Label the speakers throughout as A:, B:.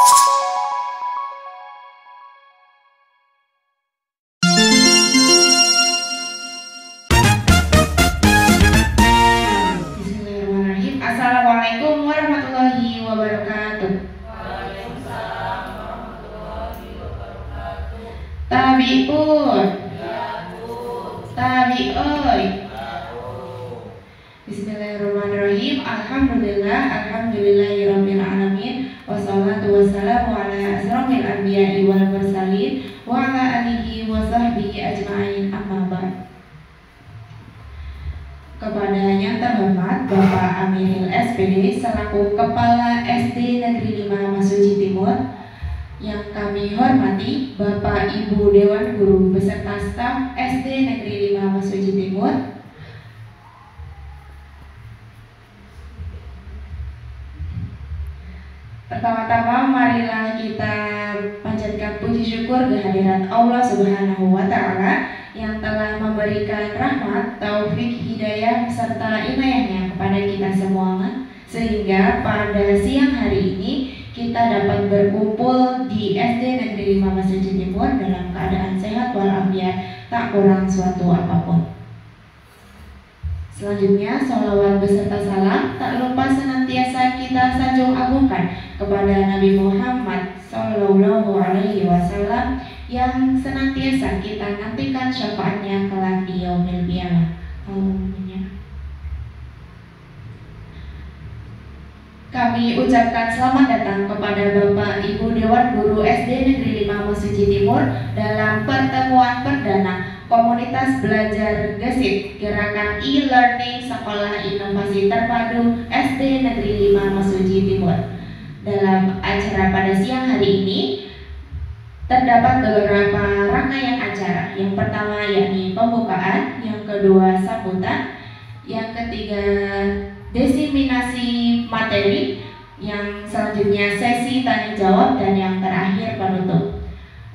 A: Bismillahirrahmanirrahim. Assalamualaikum warahmatullahi wabarakatuh. Tabi'un. Tabi'oi. Bismillahirrahmanirrahim. Alhamdulillahirabbil alamin. Wassalatu wassalamu ala asrofil anbiya'i wal mursalin wa ala alihi wa sahbihi ajma'in, amma ba'd. Kepada yang terhormat Bapak Amiril SPD selaku Kepala SD Negeri 5 Masuji Timur, yang kami hormati Bapak Ibu Dewan Guru beserta staf SD Negeri 5 Masuji Timur, pertama-tama marilah kita panjatkan puji syukur kehadirat Allah Subhanahu wa Ta'ala yang telah memberikan rahmat, taufik, hidayah serta inayahnya kepada kita semua, sehingga pada siang hari ini kita dapat berkumpul di SD Negeri 5 Masuji Timur dalam keadaan sehat walafiat, tak kurang suatu apapun. Selanjutnya, sholawat beserta salam tak lupa senantiasa kita sanjung agungkan kepada Nabi Muhammad Sallallahu Alaihi Wasallam yang senantiasa kita nantikan syafaatnya kelak di yaumil qiyamah. Kami ucapkan selamat datang kepada Bapak Ibu Dewan Guru SD Negeri 5 Masuji Timur dalam pertemuan perdana Komunitas Belajar Gesit Gerakan E-Learning Sekolah Inovasi Terpadu SD Negeri 5 Masuji Timur. Dalam acara pada siang hari ini terdapat beberapa rangkaian acara. Yang pertama yakni pembukaan, yang kedua sambutan, yang ketiga diseminasi materi, yang selanjutnya sesi tanya jawab, dan yang terakhir penutup.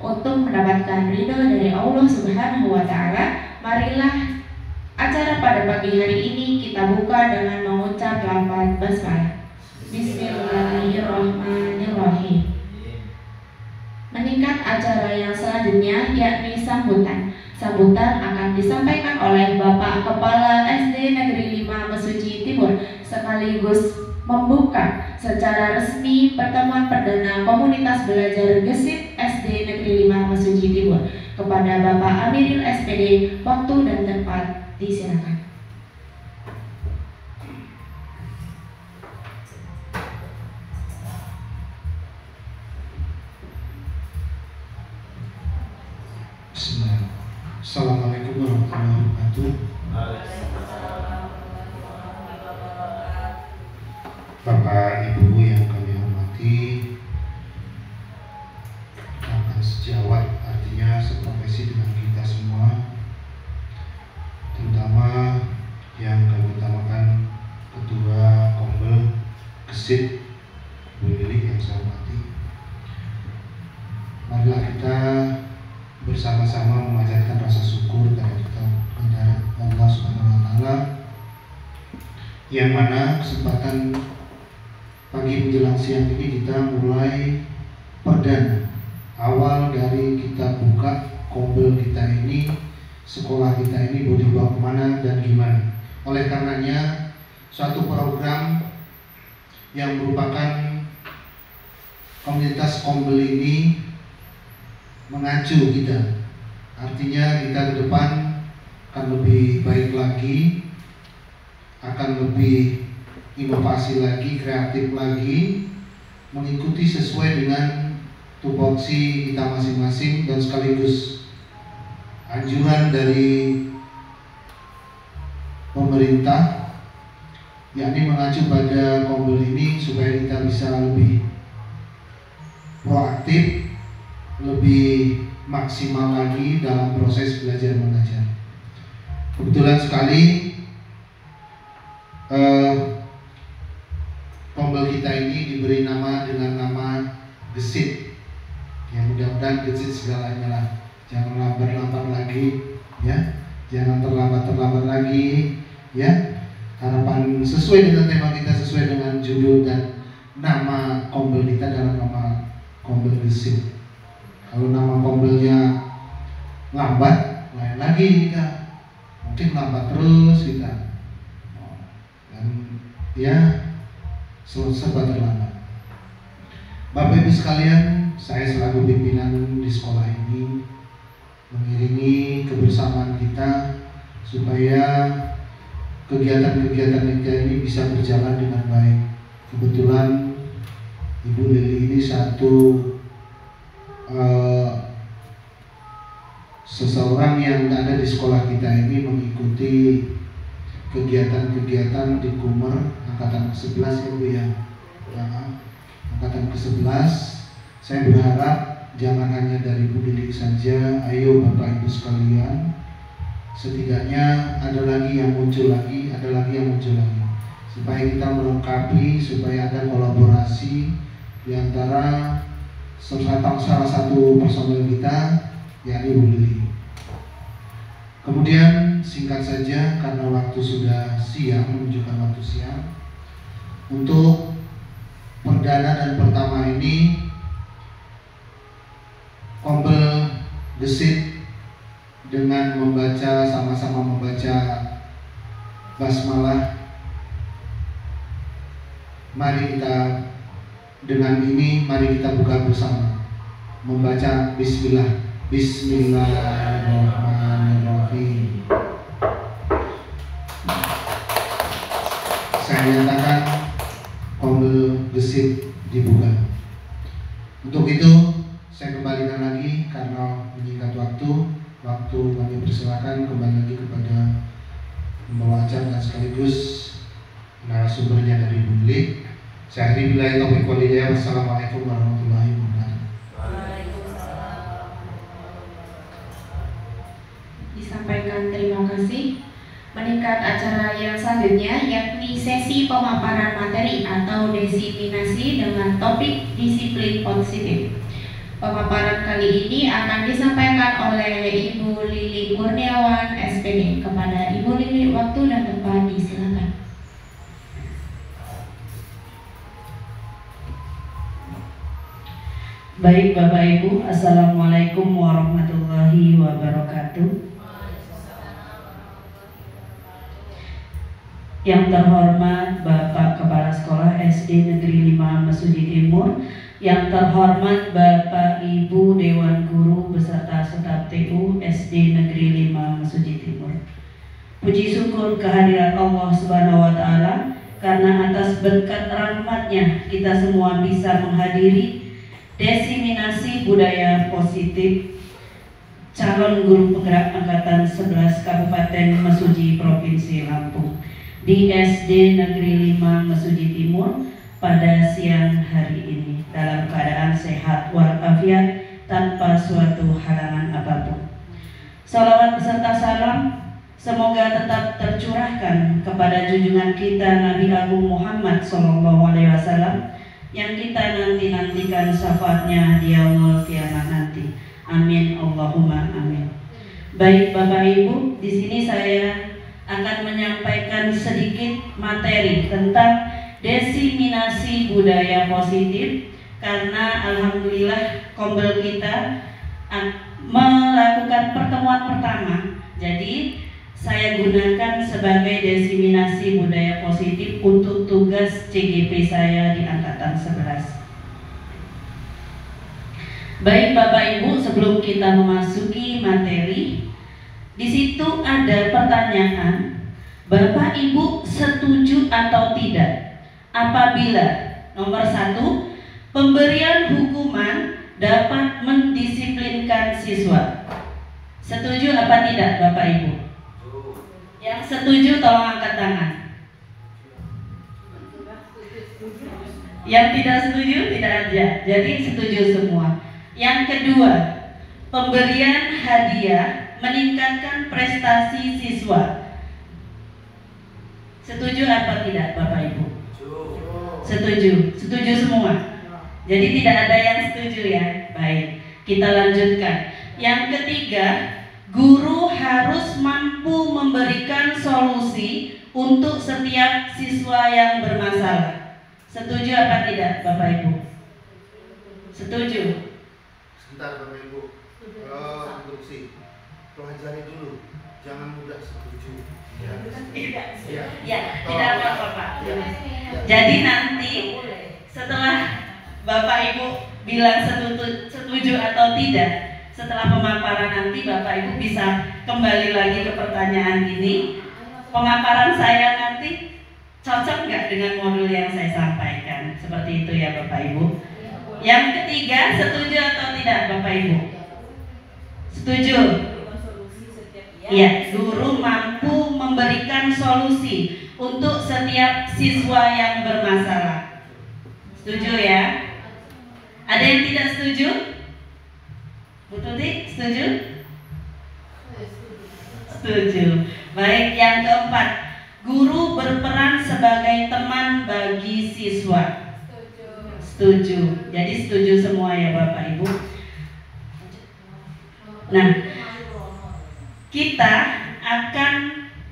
A: Untuk mendapatkan ridho dari Allah Subhanahu wa Ta'ala, marilah acara pada pagi hari ini kita buka dengan mengucap lafaz basmalah. Bismillahirrahmanirrahim. Meningkat acara yang selanjutnya yakni sambutan. Sambutan akan disampaikan oleh Bapak Kepala SD Negeri 5 Masuji Timur sekaligus membuka secara resmi pertemuan perdana Komunitas Belajar Gesit SD Negeri 5 Masuji Timur. Kepada Bapak Amiril SPD, waktu dan tempat disilakan.
B: Bismillahirrahmanirrahim. Assalamualaikum warahmatullahi wabarakatuh. Bapak Ibu yang kami hormati, rekan sejawat, artinya seprofesi dengan kita semua, terutama yang kami utamakan Ketua Kombel Gesit Bu Lili yang saya hormati. Marilah kita bersama-sama memanjatkan rasa syukur kepada Allah Subhanahu wa Ta'ala, yang mana kesempatan pagi menjelang siang ini kita mulai perdana awal dari kita buka kombel kita ini, sekolah kita ini mau dibawa kemana dan gimana. Oleh karenanya suatu program yang merupakan komunitas kombel ini mengacu kita, artinya kita ke depan akan lebih baik lagi, akan lebih inovasi lagi, kreatif lagi, mengikuti sesuai dengan tupoksi kita masing-masing dan sekaligus anjuran dari pemerintah, yakni mengacu pada kombel ini supaya kita bisa lebih proaktif, lebih maksimal lagi dalam proses belajar mengajar. Kebetulan sekali kombel kita ini diberi nama dengan nama Gesit. Ya, mudah-mudahan Gesit segalanya lah. Jangan lambat-lambat lagi, ya. Jangan terlambat lagi, ya. Harapan sesuai dengan tema kita, sesuai dengan judul dan nama kombel kita dalam nama Kombel gesit. Kalau nama kombelnya lambat, lain lagi kita, mungkin lambat terus kita, dan ya serba terlambat. Bapak Ibu sekalian, saya selaku pimpinan di sekolah ini mengiringi kebersamaan kita supaya kegiatan-kegiatan kita ini bisa berjalan dengan baik. Kebetulan Ibu Lili ini seseorang yang ada di sekolah kita ini mengikuti kegiatan-kegiatan di Kumer angkatan ke-11 ya Bu ya. Angkatan ke-11, saya berharap jangan hanya dari Bu Lili saja, ayo Bapak Ibu sekalian, setidaknya ada lagi yang muncul lagi, supaya kita melengkapi, supaya ada kolaborasi di antara salah satu personel kita, yakni Bu Lili. Kemudian singkat saja karena waktu sudah siang, menunjukkan waktu siang, untuk perdana dan pertama ini Kombel gesit dengan sama-sama membaca basmalah. Mari kita buka bersama membaca bismillah. Bismillahirrahmanirrahim. Saya nyatakan Kombel gesit dibuka. Untuk itu saya kembalikan lagi karena menyingkat waktu kami persilakan kembali lagi kepada pembawa acara dan sekaligus narasumbernya dari Bu Lili. Saya akhiri billahi taufiq wal hidayah. Wassalamualaikum warahmatullahi wabarakatuh.
A: Disampaikan terima kasih. Meningkat acara yang selanjutnya yakni sesi pemaparan materi atau diseminasi dengan topik disiplin positif. Pemaparan kali ini akan disampaikan oleh Ibu Lili Kurniawan SPD. Kepada Ibu Lili, waktu dan tempat disilakan.
C: Baik Bapak Ibu, Assalamualaikum warahmatullahi wabarakatuh. Yang terhormat Bapak Kepala Sekolah SD Negeri 5 Mesuji Timur, yang terhormat Bapak Ibu Dewan Guru beserta staf TU SD Negeri 5 Mesuji Timur. Puji syukur kehadiran Allah Subhanahu wa Ta'ala karena atas berkat rahmatnya kita semua bisa menghadiri diseminasi budaya positif calon guru penggerak angkatan 11 Kabupaten Mesuji Provinsi Lampung di SD Negeri 5 Mesuji Timur pada siang hari ini dalam keadaan sehat walafiat tanpa suatu halangan apapun. Salawat beserta salam semoga tetap tercurahkan kepada junjungan kita Nabi Agung Muhammad SAW yang kita nantikan syafaatnya di yaumul qiyamah nanti. Amin Allahumma amin. Baik Bapak Ibu, di sini saya akan menyampaikan sedikit materi tentang diseminasi budaya positif karena alhamdulillah Kombel kita melakukan pertemuan pertama. Jadi saya gunakan sebagai diseminasi budaya positif untuk tugas CGP saya di angkatan 11. Baik Bapak Ibu, sebelum kita memasuki materi, di situ ada pertanyaan, Bapak Ibu setuju atau tidak apabila nomor 1, pemberian hukuman dapat mendisiplinkan siswa. Setuju apa tidak Bapak Ibu? Yang setuju tolong angkat tangan. Yang tidak setuju tidak ada. Jadi setuju semua. Yang kedua, pemberian hadiah meningkatkan prestasi siswa. Setuju apa tidak Bapak Ibu? Setuju. Setuju semua. Jadi tidak ada yang setuju ya. Baik, kita lanjutkan. Yang ketiga, guru harus mampu memberikan solusi untuk setiap siswa yang bermasalah. Setuju apa tidak Bapak Ibu? Setuju?
B: Sebentar Bapak Ibu. Instruksi. Pelajari dulu. Jangan mudah setuju. Ya.
C: Ya, tidak apa-apa Pak. Jadi nanti setelah Bapak Ibu bilang setuju atau tidak, setelah pemaparan nanti Bapak Ibu bisa kembali lagi ke pertanyaan ini. Pemaparan saya nanti cocok nggak dengan modul yang saya sampaikan? Seperti itu ya Bapak Ibu. Yang ketiga, setuju atau tidak Bapak Ibu? Setuju? Ya, guru mampu memberikan solusi untuk setiap siswa yang bermasalah. Setuju ya? Ada yang tidak setuju? Bu Tuti, setuju? Setuju. Baik, yang keempat, guru berperan sebagai teman bagi siswa. Setuju. Jadi setuju semua ya Bapak Ibu. Nah, kita akan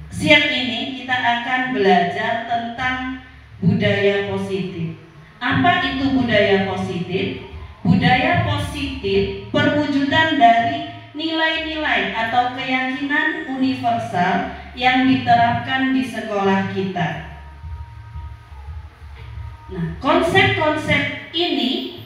C: siang ini kita akan belajar tentang budaya positif. Apa itu budaya positif? Budaya positif perwujudan dari nilai-nilai atau keyakinan universal yang diterapkan di sekolah kita. Nah, konsep-konsep ini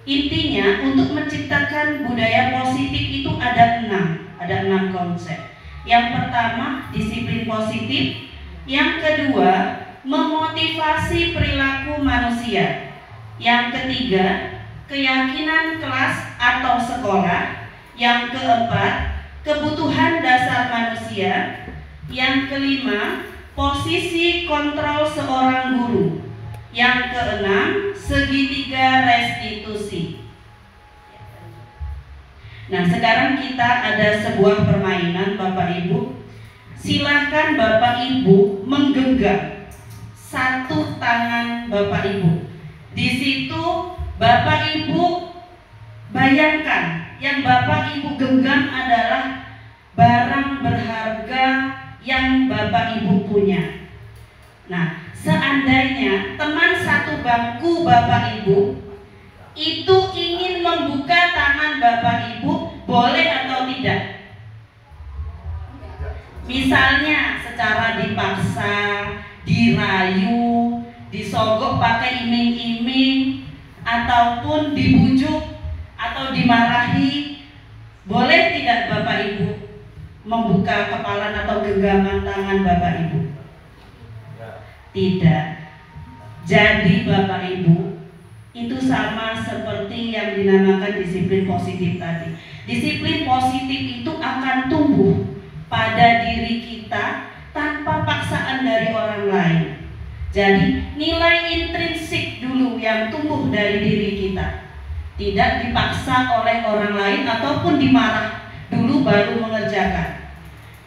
C: intinya untuk menciptakan budaya positif itu ada 6 konsep. Yang pertama, disiplin positif. Yang kedua, memotivasi perilaku manusia. Yang ketiga, keyakinan kelas atau sekolah. Yang keempat, kebutuhan dasar manusia. Yang kelima, posisi kontrol seorang guru. Yang keenam, segitiga restitusi. Nah, sekarang kita ada sebuah permainan Bapak Ibu. Silakan Bapak Ibu menggenggam satu tangan Bapak Ibu. Di situ Bapak Ibu bayangkan yang Bapak Ibu genggam adalah barang berharga yang Bapak Ibu punya. Nah, seandainya teman satu bangku Bapak Ibu itu ingin membuka tangan Bapak Ibu, boleh atau tidak? Misalnya secara dipaksa, dirayu, disogok pakai iming-iming, ataupun dibujuk atau dimarahi, boleh tidak Bapak Ibu membuka kepalan atau genggaman tangan Bapak Ibu? Tidak. Jadi Bapak Ibu, itu sama seperti yang dinamakan disiplin positif tadi. Disiplin positif itu akan tumbuh pada diri kita tanpa paksaan dari orang lain. Jadi nilai intrinsik dulu yang tumbuh dari diri kita, tidak dipaksa oleh orang lain ataupun dimarah dulu baru mengerjakan.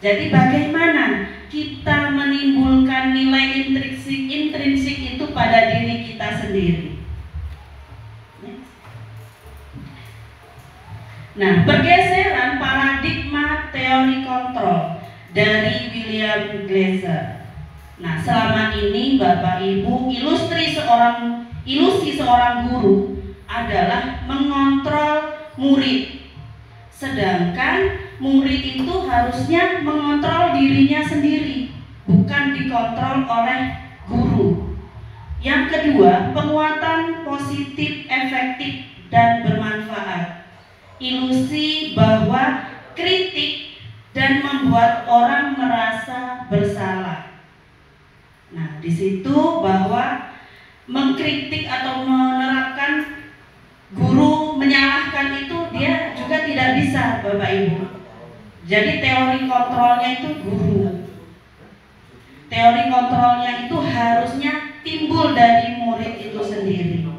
C: Jadi bagaimana kita menimbulkan nilai intrinsik itu pada diri kita sendiri? Nah, pergeseran paradigma teori kontrol dari William Glasser. Nah, selama ini Bapak Ibu, ilusi seorang guru adalah mengontrol murid. Sedangkan murid itu harusnya mengontrol dirinya sendiri, bukan dikontrol oleh guru. Yang kedua, penguatan positif, efektif, dan bermanfaat. Ilusi bahwa kritik dan membuat orang merasa bersalah. Nah, di situ bahwa mengkritik atau menerapkan guru menyalahkan itu dia juga tidak bisa Bapak Ibu. Jadi teori kontrolnya itu guru. Teori kontrolnya itu harusnya timbul dari murid itu sendiri.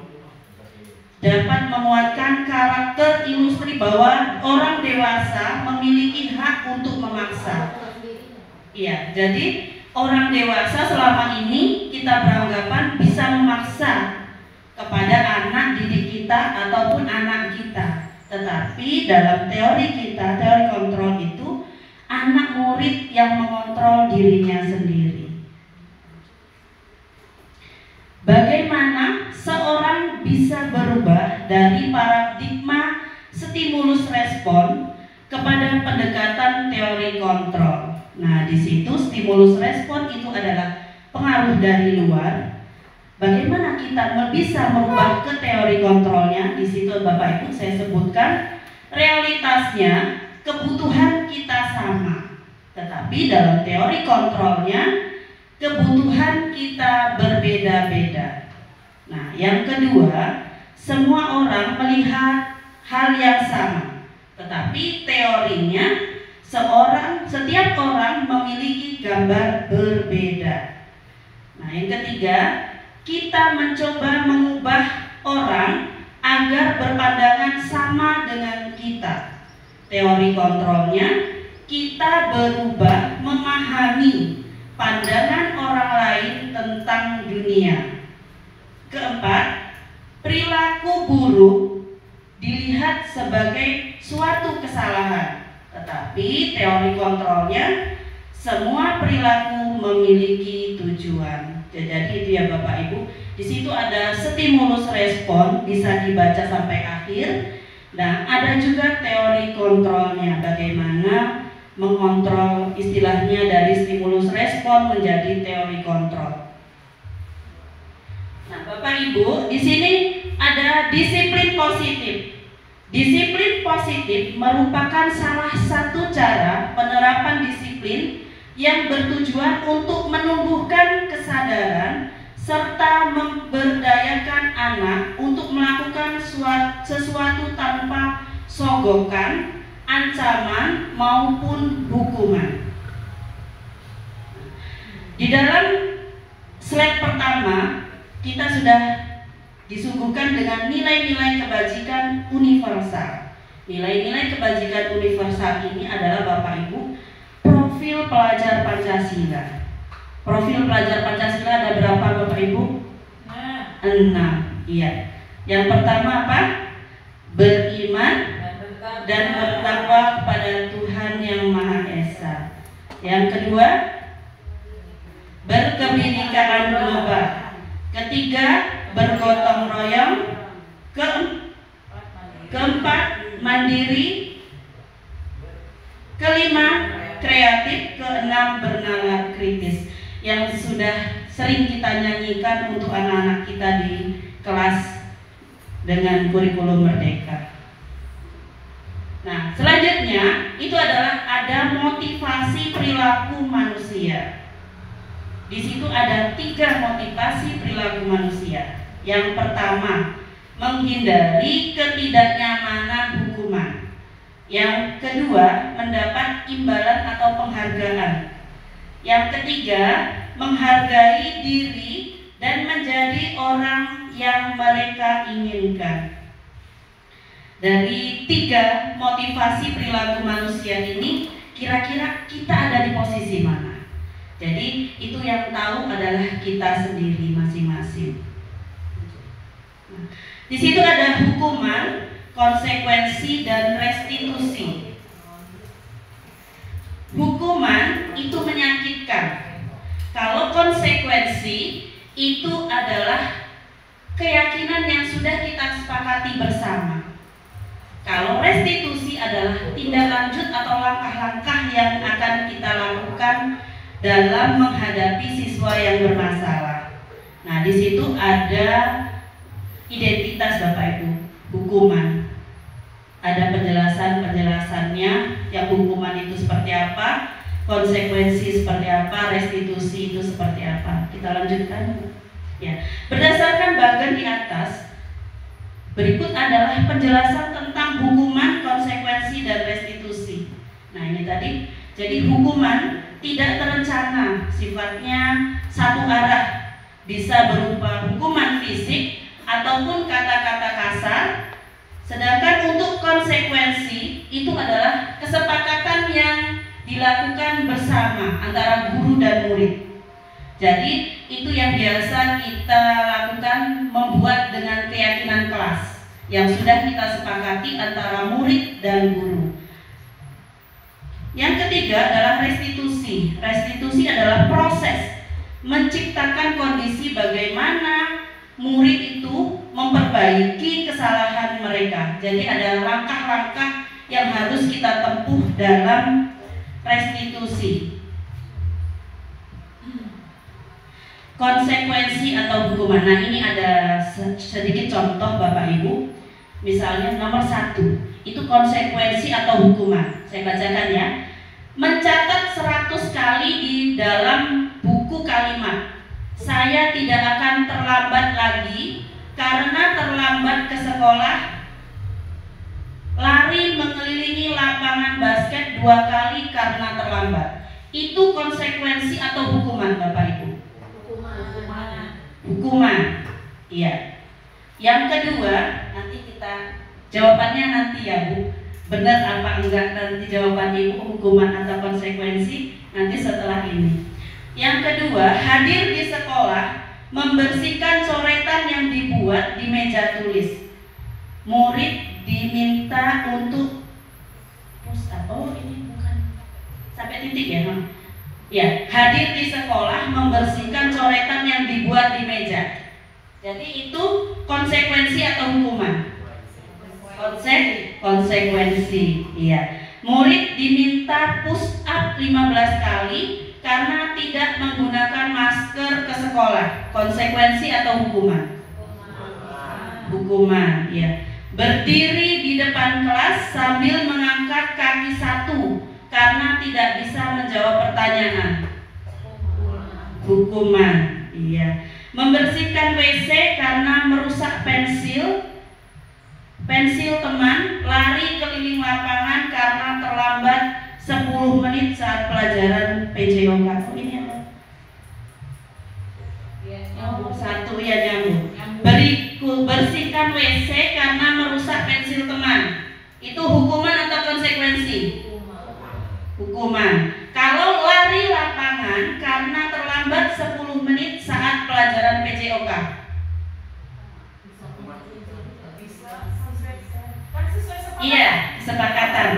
C: Dapat menguatkan karakter ilusi bahwa orang dewasa memiliki hak untuk memaksa. Iya, jadi orang dewasa selama ini kita beranggapan bisa memaksa kepada anak didik kita ataupun anak kita. Tetapi dalam teori kita, teori kontrol itu anak murid yang mengontrol dirinya sendiri. Bagaimana seorang bisa berubah dari paradigma stimulus respon kepada pendekatan teori kontrol. Nah, di situ stimulus respon itu adalah pengaruh dari luar. Bagaimana kita bisa merubah ke teori kontrolnya? Di situ Bapak Ibu saya sebutkan realitasnya kebutuhan kita sama, tetapi dalam teori kontrolnya kebutuhan kita berbeda-beda. Nah, yang kedua, semua orang melihat hal yang sama, tetapi teorinya setiap orang memiliki gambar berbeda. Nah, yang ketiga, kita mencoba mengubah orang agar berpandangan sama dengan kita. Teori kontrolnya, kita berubah memahami pandangan orang lain tentang dunia. Keempat, perilaku buruk dilihat sebagai suatu kesalahan, tetapi teori kontrolnya semua perilaku memiliki tujuan. Jadi itu ya Bapak Ibu. Di situ ada stimulus respon, bisa dibaca sampai akhir. Nah, ada juga teori kontrolnya, bagaimana mengontrol, istilahnya dari stimulus respon menjadi teori kontrol. Nah, Bapak Ibu, di sini ada disiplin positif. Disiplin positif merupakan salah satu cara penerapan disiplin yang bertujuan untuk menumbuhkan kesadaran serta memberdayakan anak untuk melakukan sesuatu tanpa sogokan, ancaman maupun hukuman. Di dalam slide pertama kita sudah disuguhkan dengan nilai-nilai kebajikan universal. Nilai-nilai kebajikan universal ini adalah Bapak Ibu profil pelajar Pancasila. Profil pelajar Pancasila ada berapa Bapak Ibu? 6. Iya. Yang pertama apa? Beriman dan bertakwa kepada Tuhan Yang Maha Esa. Yang kedua, berkebinekaan global. Ketiga, bergotong royong. Keempat, mandiri. Kelima, kreatif. Keenam, bernalar kritis, yang sudah sering kita nyanyikan untuk anak-anak kita di kelas dengan kurikulum Merdeka. Nah, selanjutnya itu adalah ada motivasi perilaku manusia. Di situ ada 3 motivasi perilaku manusia. Yang pertama, menghindari ketidaknyamanan hukuman. Yang kedua, mendapat imbalan atau penghargaan. Yang ketiga, menghargai diri dan menjadi orang yang mereka inginkan. Dari 3 motivasi perilaku manusia ini, kira-kira kita ada di posisi mana? Jadi itu yang tahu adalah kita sendiri masing-masing. Di situ ada hukuman, konsekuensi, dan restitusi. Hukuman itu menyakitkan. Kalau konsekuensi itu adalah keyakinan yang sudah kita sepakati bersama. Kalau restitusi adalah tindak lanjut atau langkah-langkah yang akan kita lakukan dalam menghadapi siswa yang bermasalah. Nah, di situ ada identitas Bapak Ibu, hukuman. Ada penjelasannya, yang hukuman itu seperti apa, konsekuensi seperti apa, restitusi itu seperti apa. Kita lanjutkan. Ya, berdasarkan bagan di atas, berikut adalah penjelasan tentang hukuman, konsekuensi, dan restitusi. Nah, ini tadi. Jadi hukuman tidak terencana, sifatnya satu arah, bisa berupa hukuman fisik ataupun kata-kata kasar. Sedangkan untuk konsekuensi itu adalah kesepakatan yang dilakukan bersama antara guru dan murid. Jadi itu yang biasa kita lakukan, membuat dengan keyakinan kelas yang sudah kita sepakati antara murid dan guru. Yang ketiga adalah restitusi. Restitusi adalah proses menciptakan kondisi bagaimana murid itu memperbaiki kesalahan mereka. Jadi ada langkah-langkah yang harus kita tempuh dalam restitusi. Konsekuensi atau hukuman. Nah, ini ada sedikit contoh Bapak Ibu. Misalnya nomor 1, itu konsekuensi atau hukuman. Saya bacakan ya. Mencatat 100 kali di dalam buku kalimat, saya tidak akan terlambat lagi karena terlambat ke sekolah. Lari mengelilingi lapangan basket 2 kali karena terlambat. Itu konsekuensi atau hukuman Bapak Ibu? Hukuman. Iya. Yang kedua, nanti kita jawabannya nanti ya Bu. Benar apa enggak nanti jawaban Ibu, hukuman atau konsekuensi nanti setelah ini. Yang kedua, hadir di sekolah membersihkan coretan yang dibuat di meja tulis. Murid diminta untuk ini bukan sampai titik ya, ya, hadir di sekolah membersihkan coretan yang dibuat di meja. Jadi itu konsekuensi atau hukuman? Konsekuensi, iya. Murid diminta push up 15 kali karena tidak menggunakan masker ke sekolah. Konsekuensi atau hukuman? Hukuman, iya. Berdiri di depan kelas sambil mengangkat kaki 1 karena tidak bisa menjawab pertanyaan. Hukuman, iya. Membersihkan WC karena merusak pensil teman, lari keliling lapangan karena terlambat 10 menit saat pelajaran PJOK. Ini apa? Oh, 1 ya nyambung. Bersihkan WC karena merusak pensil teman. Itu hukuman atau konsekuensi? Hukuman. Kalau lari lapangan karena terlambat 10 menit saat pelajaran PJOK. Iya, kesepakatan.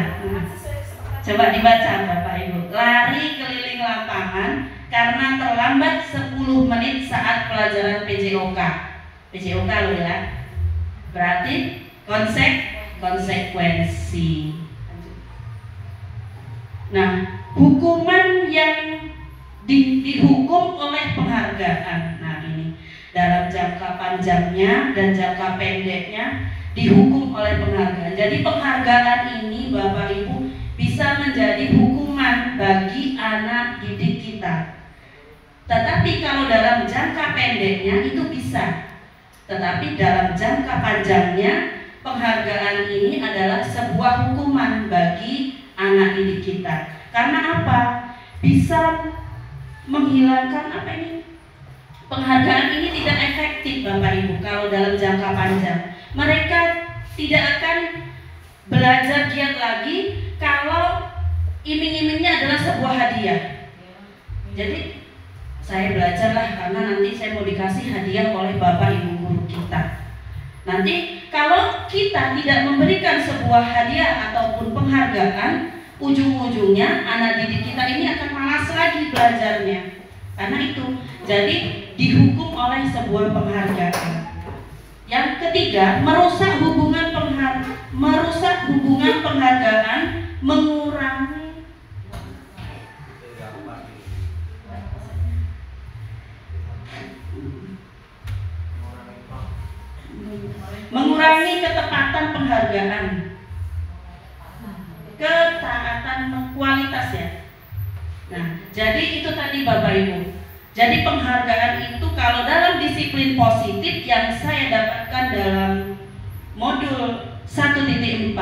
C: Coba dibaca Bapak Ibu. Lari keliling lapangan karena terlambat 10 menit saat pelajaran PJOK. PJOK loh ya. Berarti konsekuensi. Nah, hukuman yang dihukum oleh penghargaan. Nah, ini dalam jangka panjangnya dan jangka pendeknya dihukum oleh penghargaan. Jadi penghargaan ini Bapak Ibu bisa menjadi hukuman bagi anak didik kita. Tetapi kalau dalam jangka pendeknya itu bisa. Tetapi dalam jangka panjangnya penghargaan ini adalah sebuah hukuman bagi anak didik kita. Karena apa? Bisa menghilangkan apa ini? Penghargaan ini tidak efektif Bapak Ibu kalau dalam jangka panjang. Mereka tidak akan belajar giat lagi kalau iming-imingnya adalah sebuah hadiah. Jadi saya belajarlah karena nanti saya mau dikasih hadiah oleh Bapak Ibu guru kita. Nanti kalau kita tidak memberikan sebuah hadiah ataupun penghargaan, ujung-ujungnya anak didik kita ini akan malas lagi belajarnya. Karena itu, jadi dihukum oleh sebuah penghargaan. Yang ketiga, merusak hubungan penghargaan, mengurangi ketepatan penghargaan, ketaatan kualitas ya. Nah, jadi itu tadi Bapak Ibu. Jadi penghargaan itu kalau dalam disiplin positif yang saya dapatkan dalam modul 1.4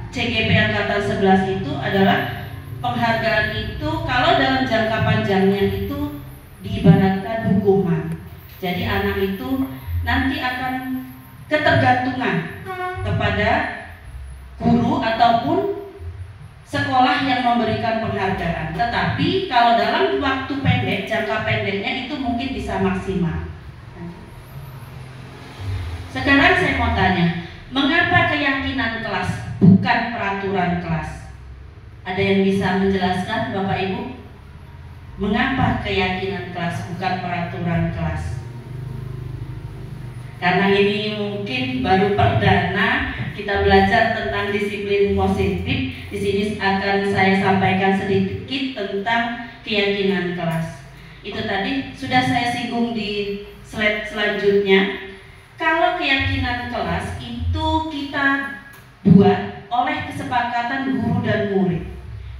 C: CGP Angkatan 11 itu adalah penghargaan itu kalau dalam jangka panjangnya itu diibaratkan hukuman. Jadi anak itu nanti akan ketergantungan kepada guru ataupun sekolah yang memberikan penghargaan. Tetapi kalau dalam waktu pendek, jangka pendeknya itu mungkin bisa maksimal. Sekarang saya mau tanya, mengapa keyakinan kelas bukan peraturan kelas? Ada yang bisa menjelaskan Bapak Ibu? Mengapa keyakinan kelas bukan peraturan kelas? Karena ini mungkin baru perdana kita kita belajar tentang disiplin positif. Di sini akan saya sampaikan sedikit tentang keyakinan kelas. Itu tadi sudah saya singgung di slide selanjutnya. Kalau keyakinan kelas itu kita buat oleh kesepakatan guru dan murid.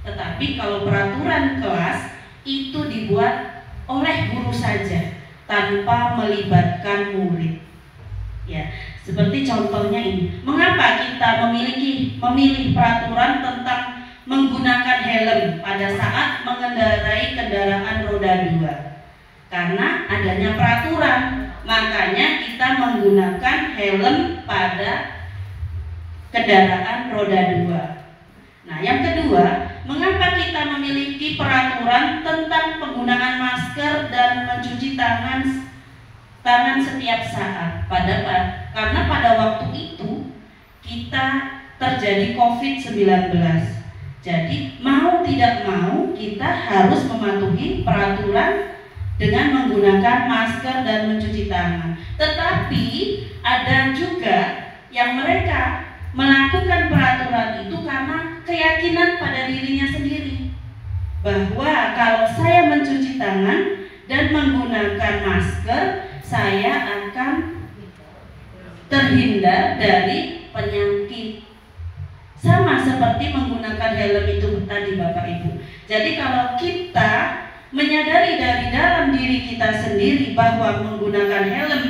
C: Tetapi kalau peraturan kelas itu dibuat oleh guru saja tanpa melibatkan murid. Ya, seperti contohnya ini. Mengapa kita memilih peraturan tentang menggunakan helm pada saat mengendarai kendaraan roda 2? Karena adanya peraturan, makanya kita menggunakan helm pada kendaraan roda 2. Nah, yang kedua, mengapa kita memiliki peraturan tentang penggunaan masker dan mencuci tangan setiap saat? Karena pada waktu itu kita terjadi COVID-19. Jadi mau tidak mau kita harus mematuhi peraturan dengan menggunakan masker dan mencuci tangan. Tetapi ada juga yang mereka melakukan peraturan itu karena keyakinan pada dirinya sendiri, bahwa kalau saya mencuci tangan dan menggunakan masker, saya akan terhindar dari penyakit. Sama seperti menggunakan helm itu tadi Bapak Ibu. Jadi kalau kita menyadari dari dalam diri kita sendiri bahwa menggunakan helm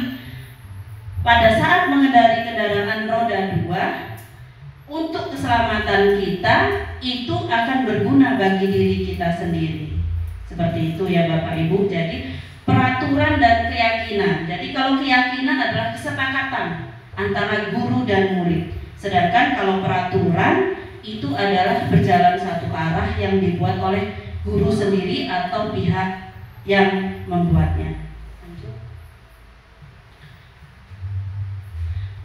C: pada saat mengendarai kendaraan roda 2 untuk keselamatan kita, itu akan berguna bagi diri kita sendiri. Seperti itu ya Bapak Ibu. Jadi peraturan dan keyakinan. Jadi kalau keyakinan adalah kesepakatan antara guru dan murid. Sedangkan kalau peraturan itu adalah berjalan satu arah yang dibuat oleh guru sendiri atau pihak yang membuatnya.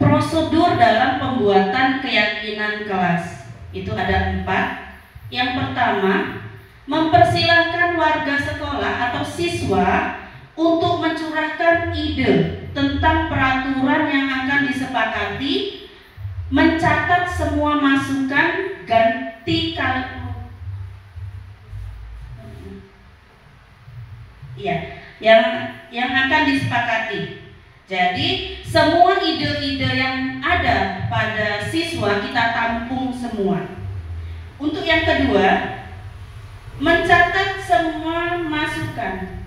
C: Prosedur dalam pembuatan keyakinan kelas itu ada 4. Yang pertama, mempersilahkan warga sekolah atau siswa untuk mencurahkan ide tentang peraturan yang akan disepakati, mencatat semua masukan, ganti yang akan disepakati. Jadi semua ide-ide yang ada pada siswa kita tampung semua. Untuk yang kedua, mencatat semua masukan.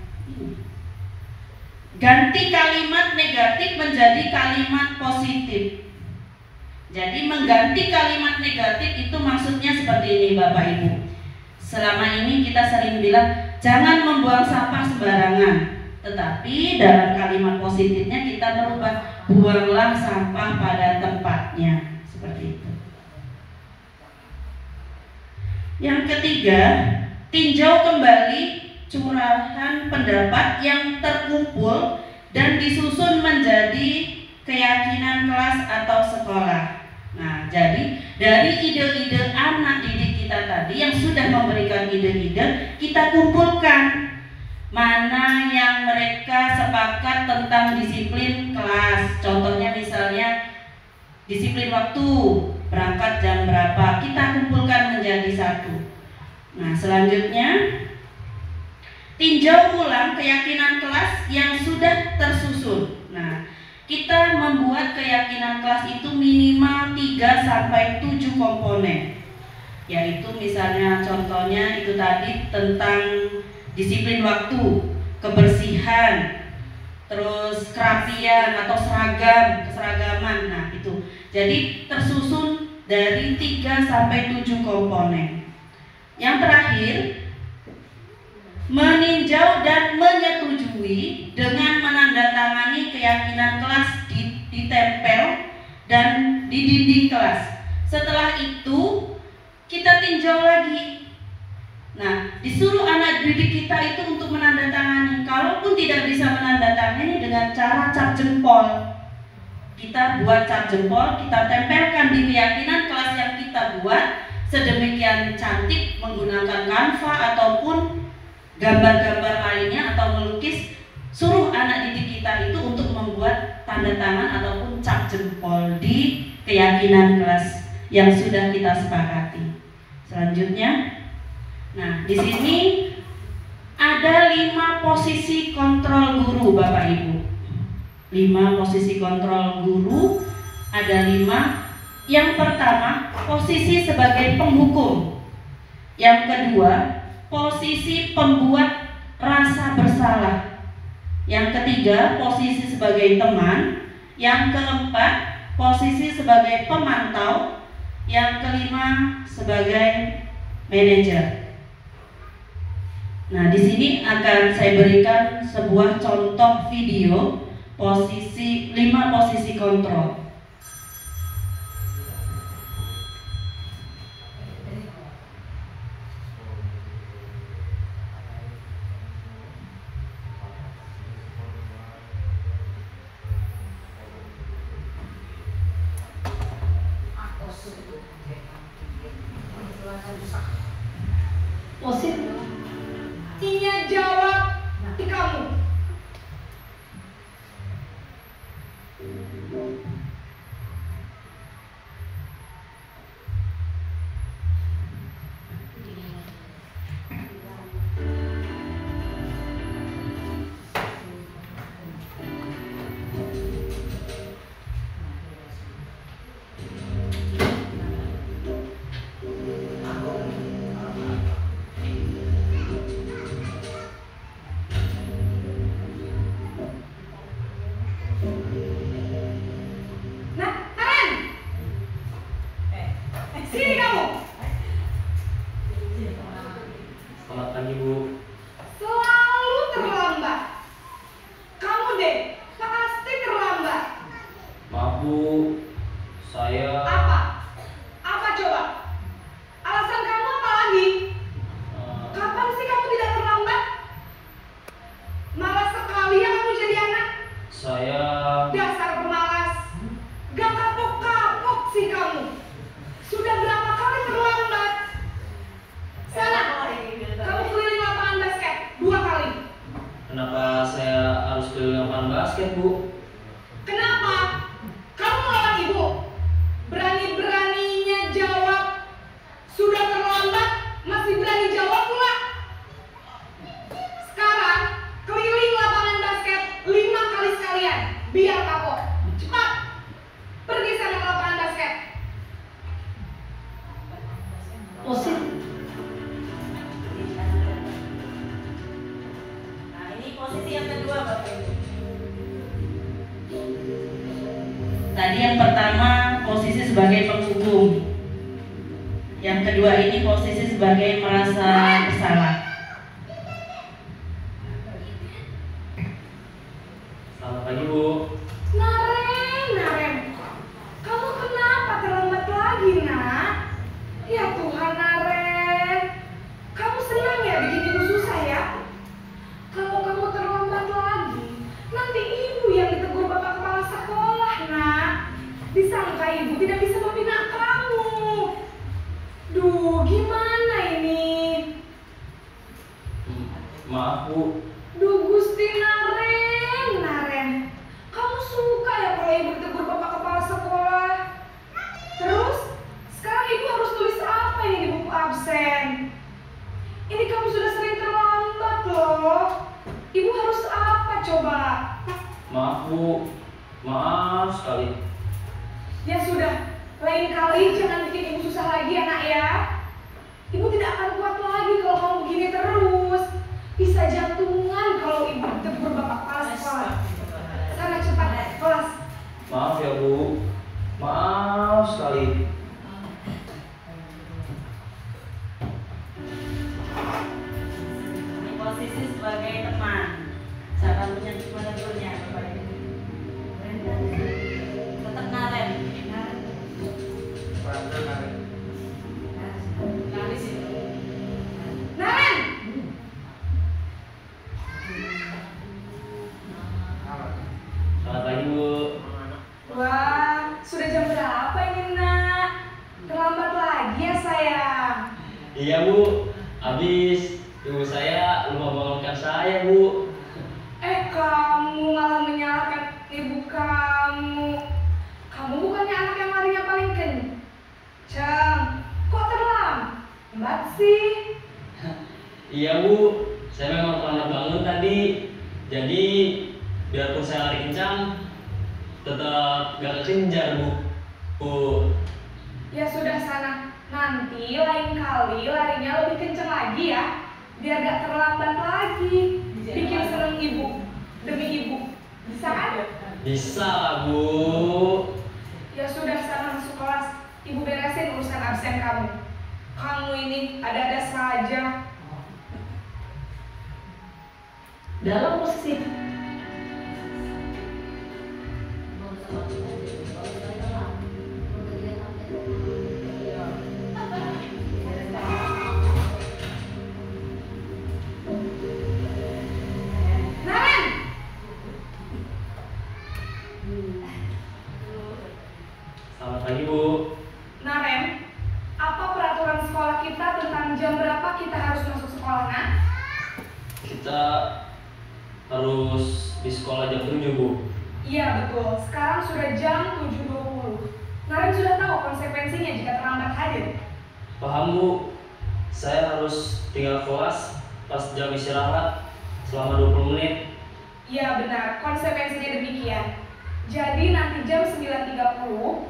C: Ganti kalimat negatif menjadi kalimat positif. Jadi mengganti kalimat negatif itu maksudnya seperti ini Bapak Ibu. Selama ini kita sering bilang jangan membuang sampah sembarangan. Tetapi dalam kalimat positifnya kita merubah, buanglah sampah pada tempatnya. Seperti itu. Yang ketiga, tinjau kembali curahan pendapat yang terkumpul dan disusun menjadi keyakinan kelas atau sekolah. Nah, jadi dari ide-ide anak didik kita tadi yang sudah memberikan ide-ide, kita kumpulkan mana yang mereka sepakat tentang disiplin kelas. Contohnya misalnya disiplin waktu, berangkat jam berapa, kita kumpulkan menjadi satu. Nah, selanjutnya tinjau ulang keyakinan kelas yang sudah tersusun. Nah, kita membuat keyakinan kelas itu minimal 3-7 komponen. Yaitu misalnya contohnya itu tadi tentang disiplin waktu, kebersihan, terus kerapian atau keseragaman. Nah, itu. Jadi tersusun dari 3-7 komponen. Yang terakhir, meninjau dan menyetujui dengan menandatangani keyakinan kelas ditempel dan di dinding kelas. Setelah itu kita tinjau lagi. Nah, disuruh anak didik kita itu untuk menandatangani. Kalaupun tidak bisa menandatangani dengan cara cap jempol, kita buat cap jempol, kita tempelkan di keyakinan kelas yang kita buat sedemikian cantik menggunakan Canva ataupun gambar-gambar lainnya atau melukis. Suruh anak didik kita itu untuk membuat tanda tangan ataupun cap jempol di keyakinan kelas yang sudah kita sepakati. Selanjutnya, nah di sini ada 5 posisi kontrol guru Bapak Ibu. 5 posisi kontrol guru ada 5. Yang pertama, posisi sebagai penghukum. Yang kedua, posisi pembuat rasa bersalah. Yang ketiga, posisi sebagai teman. Yang keempat, posisi sebagai pemantau. Yang kelima, sebagai manajer. Nah, di sini akan saya berikan sebuah contoh video 5 posisi kontrol.
D: Posisinya jawab di kamu. Sini kamu.
E: Selamat pagi, Bu.
D: Selalu terlambat. Kamu deh, pasti terlambat.
E: Maaf, Bu. Saya
D: Apa? Apa coba? Alasan kamu apa lagi? Kapan sih kamu tidak terlambat? Malas sekali ya kamu jadi anak.
E: saya
D: Dasar pemalas. Gak kapok-kapok sih kamu. Sudah berapa kali terlambat? Sana, kamu keliling lapangan basket 2 kali.
E: Kenapa saya harus keliling lapangan basket, Bu?
D: Kenapa? Kamu melawan ibu. Berani-beraninya jawab. Sudah terlambat, masih berani jawab pula. Sekarang, keliling lapangan basket 5 kali sekalian. Biar kapok. Cepat. Pergi sana ke lapangan basket.
C: Nah, ini posisi yang kedua Bapak Ibu. Tadi yang pertama posisi sebagai penghukum. Yang kedua ini posisi sebagai merasa bersalah.
E: Selamat pagi, Bu.
D: Naren. Kamu kenapa terlambat lagi, nak? Ya Tuhan, Naren. Kamu senang ya bikin ibu susah ya? Kalau kamu terlambat lagi, nanti ibu yang ditegur bapak kepala sekolah, nak. Disangka ibu tidak bisa membina kamu. Duh, gimana ini?
E: Maaf, Bu.
D: Duh, Gusti Naren. Kamu suka ya kalau ibu ditegur bapak kepala sekolah? Terus, sekarang ibu harus tulis apa ini di buku absen? Ini kamu sudah sering terlambat loh. Ibu harus apa coba?
E: Maaf, Bu. Maaf sekali.
D: Ya sudah, lain kali jangan bikin ibu susah lagi ya nak ya. Ibu tidak akan kuat lagi kalau kamu begini terus. Bisa jantungan kalau ibu ditegur bapak kepala sekolah. Sana cepat kelas.
E: Maaf ya, Bu. Maaf sekali.
C: Ini posisi sebagai teman. Cara menegurnya Bapak Ibu. Tetap Naren.
D: Naren!
E: Selamat pagi, Bu.
D: Wah, sudah jam berapa ini nak? Terlambat lagi ya sayang.
E: Iya, Bu. Habis ibu saya lupa bangunkan saya, Bu.
D: Kamu malah menyalahkan ibu kamu. Kamu bukannya anak yang larinya
E: Iya Bu, saya memang terlambat bangun tadi. Jadi biarpun saya lari kencang, tetap gak kekejar Bu.
D: Ya sudah sana, nanti lain kali larinya lebih kencang lagi ya, biar gak terlambat lagi. Bikin seneng ibu, demi ibu. Bisa kan?
E: Bisa lah Bu.
D: Ya sudah sana masuk kelas, ibu beresin urusan absen kamu. Kamu ini ada-ada saja.
C: Dalam posisi
D: Naren!
E: Selamat pagi Bu.
D: Naren, apa peraturan sekolah kita tentang jam berapa kita harus masuk sekolah, Nak?
E: Kita harus di sekolah jam 7 Bu.
D: Iya betul, sekarang sudah jam 7.20. Naren sudah tahu konsekuensinya jika terlambat hadir.
E: Paham Bu, saya harus tinggal kelas pas jam istirahat selama 20 menit.
D: Iya benar, konsekuensinya demikian. Jadi nanti jam 9.30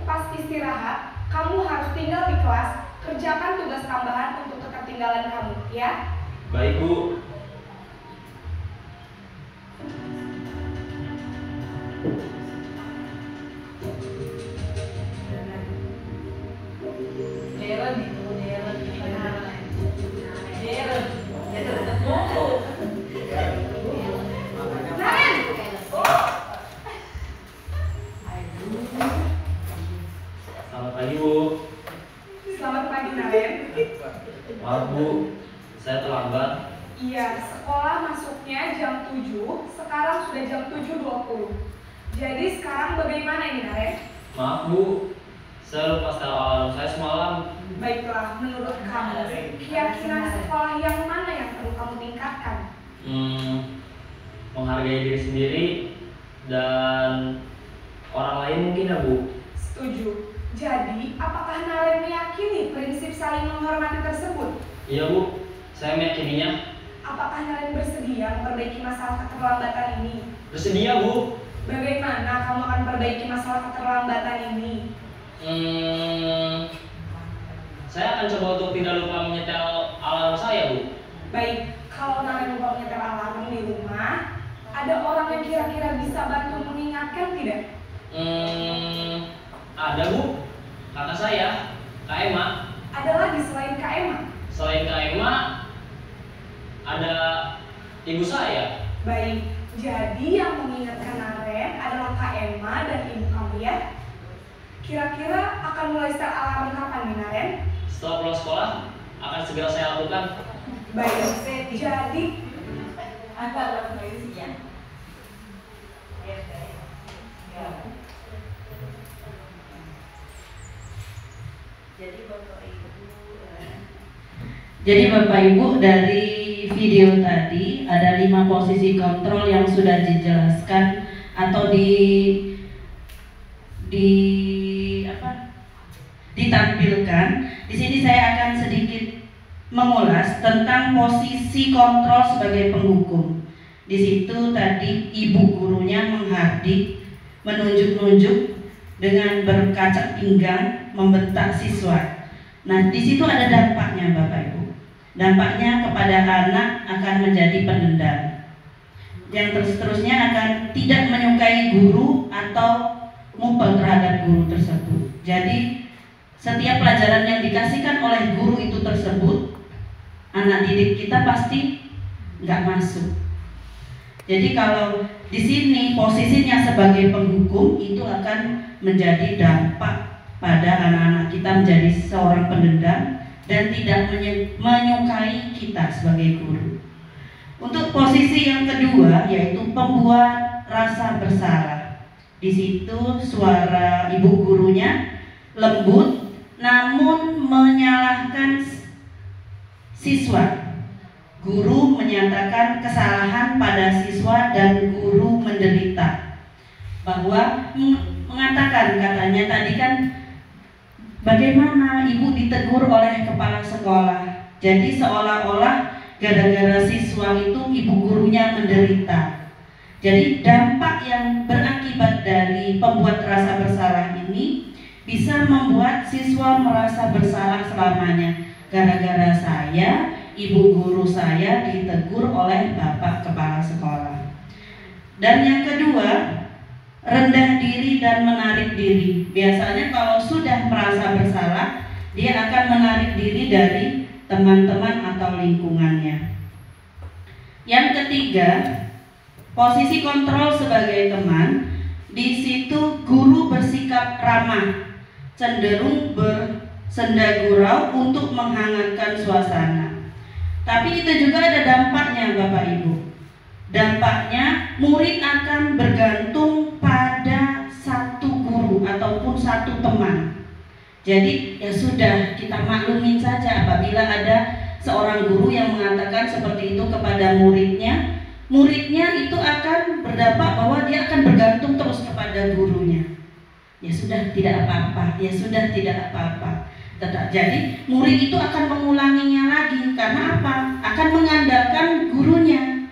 D: pas istirahat, kamu harus tinggal di kelas, kerjakan tugas tambahan untuk ketertinggalan kamu, ya?
E: Baik Bu.
D: Naren!
E: Selamat pagi Bu.
D: Selamat pagi Naren.
E: Maaf Bu, saya terlambat.
D: Iya, sekolah masuknya jam 7, sekarang sudah jam 7.20. Jadi sekarang bagaimana ini Naren?
E: Maaf Bu, saya lupa setel alarm saya semalam.
D: Baiklah, menurut kamu, keyakinan sekolah yang mana yang perlu kamu tingkatkan?
E: Menghargai diri sendiri dan orang lain mungkin ya Bu.
D: Setuju. Jadi, apakah Naren meyakini prinsip saling menghormati tersebut?
E: Iya Bu, saya meyakininya.
D: Apakah Naren bersedia memperbaiki masalah keterlambatan ini?
E: Bersedia Bu.
D: Bagaimana kamu akan perbaiki masalah keterlambatan ini?
E: Saya akan coba untuk tidak lupa menyetel alarm saya Bu.
D: Baik, kalau Naren lupa menyetel alarm di rumah, ada orang yang kira-kira bisa bantu mengingatkan tidak?
E: Ada Bu, kakak saya, Kak Emma.
D: Ada lagi selain Kak Emma?
E: Selain Kak Emma, ada ibu saya.
D: Baik, jadi yang mengingatkan Naren adalah Kak Emma dan ibu kamu ya? Kira-kira akan mulai setel alarm kapan nih Naren?
E: Setelah pulang sekolah, akan segera saya lakukan.
D: Baik, jadi
C: Jadi Bapak Ibu, dari video tadi ada 5 posisi kontrol yang sudah dijelaskan atau ditampilkan. Di sini saya akan sedikit mengulas tentang posisi kontrol sebagai penghukum. Di situ tadi ibu gurunya menghardik, menunjuk-nunjuk dengan berkaca pinggang, membentak siswa. Nah, di situ ada dampaknya Bapak Ibu. Dampaknya kepada anak akan menjadi pendendam. Yang terusnya akan tidak menyukai guru atau mupel terhadap guru tersebut. Jadi setiap pelajaran yang dikasihkan oleh guru itu tersebut, anak didik kita pasti nggak masuk. Jadi kalau di sini posisinya sebagai penghukum itu akan menjadi dampak pada anak-anak kita menjadi seorang pendendam dan tidak menyukai kita sebagai guru. Untuk posisi yang kedua yaitu pembuat rasa bersalah. Di situ suara ibu gurunya lembut namun menyalahkan siswa. Guru menyatakan kesalahan pada siswa dan guru menderita. Bahwa mengatakan katanya tadi kan bagaimana ibu ditegur oleh kepala sekolah. Jadi seolah-olah gara-gara siswa itu ibu gurunya menderita. Jadi dampak yang berakibat dari pembuat rasa bersalah ini bisa membuat siswa merasa bersalah selamanya. Gara-gara saya, ibu guru saya ditegur oleh bapak kepala sekolah. Dan yang kedua, rendah diri dan menarik diri. Biasanya kalau sudah merasa bersalah, dia akan menarik diri dari teman-teman atau lingkungannya. Yang ketiga, posisi kontrol sebagai teman. Di situ guru bersikap ramah, cenderung bersenda gurau untuk menghangatkan suasana. Tapi itu juga ada dampaknya, Bapak Ibu. Dampaknya murid akan bergantung pada satu guru ataupun satu teman. Jadi ya sudah, kita maklumin saja apabila ada seorang guru yang mengatakan seperti itu kepada muridnya, muridnya itu akan berdampak bahwa dia akan bergantung terus kepada gurunya. Ya sudah, tidak apa-apa, ya sudah, tidak apa-apa. Jadi murid itu akan mengulanginya lagi. Karena apa? Akan mengandalkan gurunya.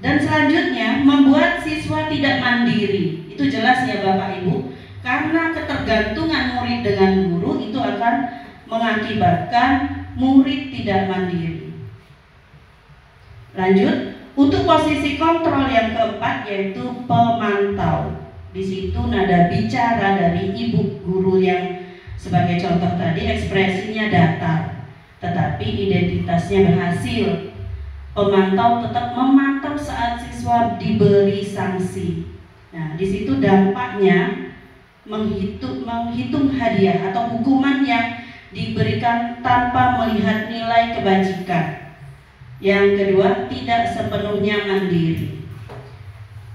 C: Dan selanjutnya membuat siswa tidak mandiri. Itu jelas ya Bapak Ibu. Karena ketergantungan murid dengan guru itu akan mengakibatkan murid tidak mandiri. Lanjut, untuk posisi kontrol yang keempat yaitu pemantau. Di situ nada bicara dari ibu guru yang sebagai contoh tadi ekspresinya datar, tetapi identitasnya berhasil. Pemantau tetap memantau saat siswa diberi sanksi. Nah, di situ dampaknya menghitung hadiah atau hukuman yang diberikan tanpa melihat nilai kebajikan. Yang kedua, tidak sepenuhnya mandiri.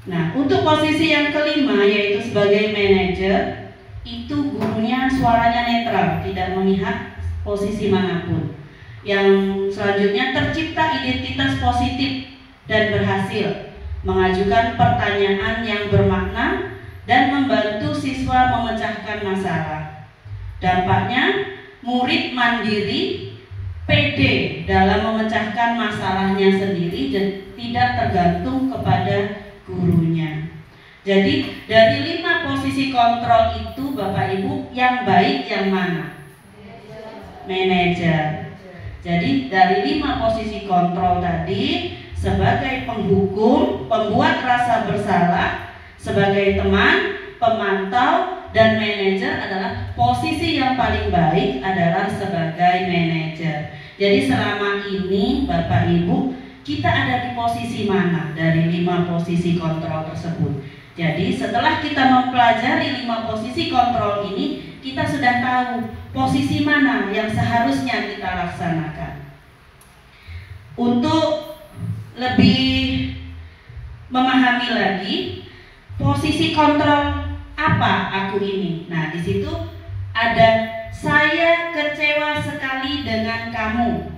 C: Nah, untuk posisi yang kelima yaitu sebagai manajer, itu gurunya suaranya netral, tidak memihak posisi manapun. Yang selanjutnya, tercipta identitas positif dan berhasil mengajukan pertanyaan yang bermakna dan membantu siswa memecahkan masalah. Dampaknya, murid mandiri, pede dalam memecahkan masalahnya sendiri dan tidak tergantung kepada gurunya. Jadi dari 5 posisi kontrol itu Bapak Ibu, yang baik yang mana? Manajer. Jadi dari 5 posisi kontrol tadi, sebagai penghukum, pembuat rasa bersalah, sebagai teman, pemantau, dan manajer adalah posisi yang paling baik adalah sebagai manajer. Jadi selama ini Bapak Ibu, kita ada di posisi mana dari 5 posisi kontrol tersebut? Jadi setelah kita mempelajari 5 posisi kontrol ini, kita sudah tahu posisi mana yang seharusnya kita laksanakan. Untuk lebih memahami lagi posisi kontrol apa aku ini. Nah, di situ ada saya kecewa sekali dengan kamu.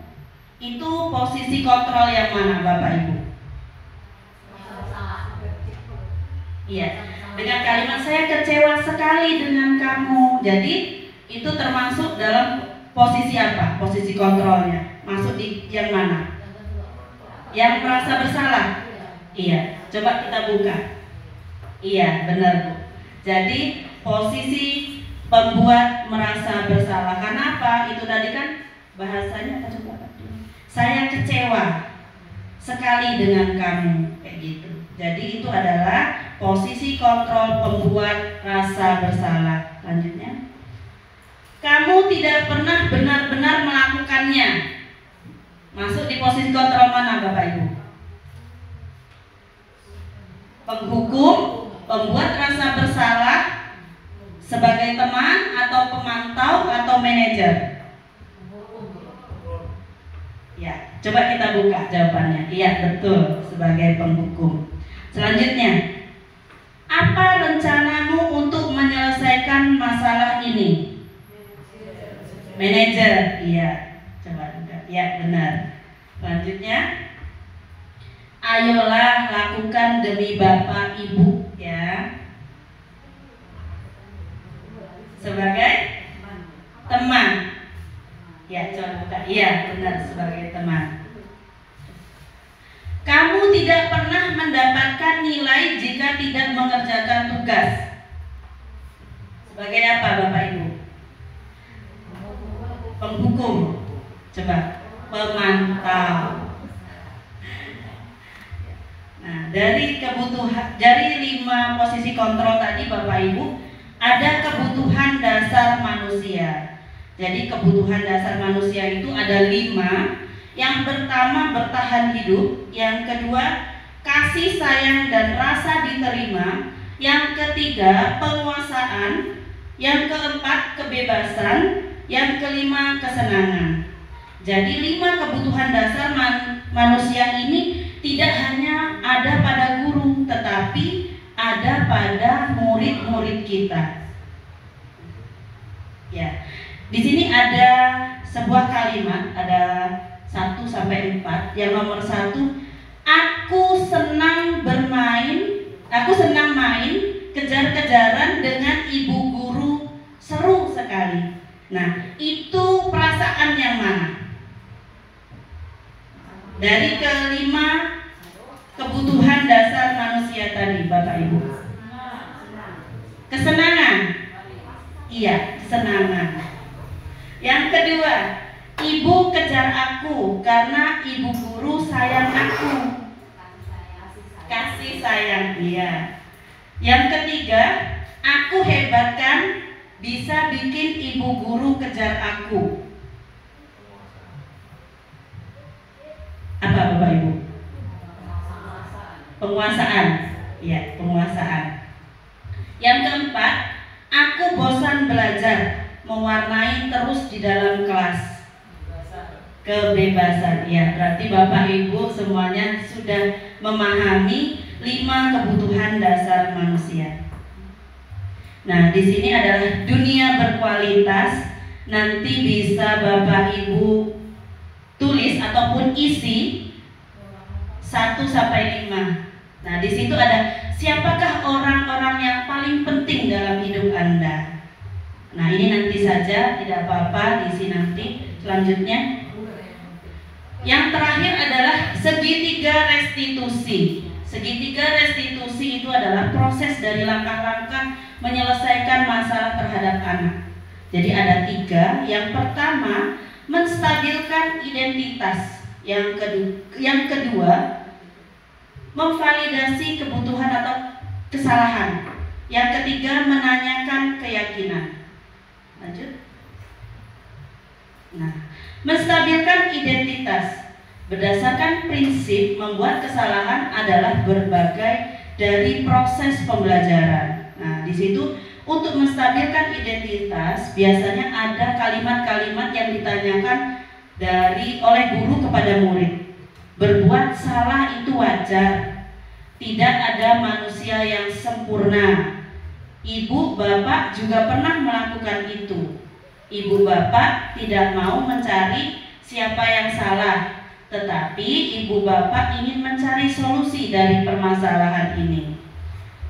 C: Itu posisi kontrol yang mana Bapak Ibu? Iya, dengan kalimat saya kecewa sekali dengan kamu. Jadi itu termasuk dalam posisi apa? Posisi kontrolnya. Masuk di yang mana? Yang merasa bersalah. Iya, coba kita buka. Iya, benar Bu. Jadi posisi pembuat merasa bersalah. Karena apa? Itu tadi kan bahasanya apa coba? Saya kecewa sekali dengan kamu, kayak gitu. Jadi itu adalah posisi kontrol pembuat rasa bersalah. Lanjutnya, kamu tidak pernah benar-benar melakukannya. Masuk di posisi kontrol mana Bapak Ibu? Penghukum, pembuat rasa bersalah, sebagai teman atau pemantau atau manajer? Ya, coba kita buka jawabannya. Iya, betul, sebagai penghukum. Selanjutnya, apa rencanamu untuk menyelesaikan masalah ini? Manajer. Iya, coba buka. Ya, benar. Selanjutnya, ayolah lakukan demi Bapak Ibu, ya. Sebagai teman. Ya, coba buka. Iya, benar, sebagai teman. tidak pernah mendapatkan nilai jika tidak mengerjakan tugas. Sebagai apa Bapak Ibu? Penghukum. Coba, pemantau. Nah, dari 5 posisi kontrol tadi Bapak Ibu, ada kebutuhan dasar manusia. Jadi kebutuhan dasar manusia itu ada 5. Yang pertama bertahan hidup, yang kedua kasih sayang dan rasa diterima, yang ketiga penguasaan, yang keempat kebebasan, yang kelima kesenangan. Jadi 5 kebutuhan dasar manusia ini tidak hanya ada pada guru, tetapi ada pada murid-murid kita. Ya, di sini ada sebuah kalimat, ada 1 sampai 4. Yang nomor 1, aku senang main kejar-kejaran dengan ibu guru, seru sekali. Nah, itu perasaan yang mana? Dari ke-5 kebutuhan dasar manusia tadi, Bapak Ibu. Kesenangan. Iya, kesenangan. Yang kedua, ibu kejar aku karena ibu guru sayang aku. Kasih sayang, iya. Yang ketiga, aku hebat kan, bisa bikin ibu guru kejar aku. Apa Bapak Ibu? Penguasaan. Iya, penguasaan. Yang keempat, aku bosan belajar, mewarnai terus di dalam kelas. Kebebasan. Ya, berarti Bapak Ibu semuanya sudah memahami 5 kebutuhan dasar manusia. Nah, di sini adalah dunia berkualitas. Nanti bisa Bapak Ibu tulis ataupun isi 1 sampai 5. Nah, di situ ada siapakah orang-orang yang paling penting dalam hidup Anda. Nah, ini nanti saja, tidak apa-apa, diisi nanti. Selanjutnya, yang terakhir adalah segitiga restitusi. Segitiga restitusi itu adalah proses dari langkah-langkah menyelesaikan masalah terhadap anak. Jadi ada 3. Yang pertama, menstabilkan identitas. Yang kedua, memvalidasi kebutuhan atau kesalahan. Yang ketiga, menanyakan keyakinan. Lanjut. Nah, menstabilkan identitas berdasarkan prinsip membuat kesalahan adalah berbagai dari proses pembelajaran. Nah, di situ untuk menstabilkan identitas biasanya ada kalimat-kalimat yang ditanyakan oleh guru kepada murid. Berbuat salah itu wajar. Tidak ada manusia yang sempurna. Ibu bapak juga pernah melakukan itu. Ibu bapak tidak mau mencari siapa yang salah, tetapi ibu bapak ingin mencari solusi dari permasalahan ini.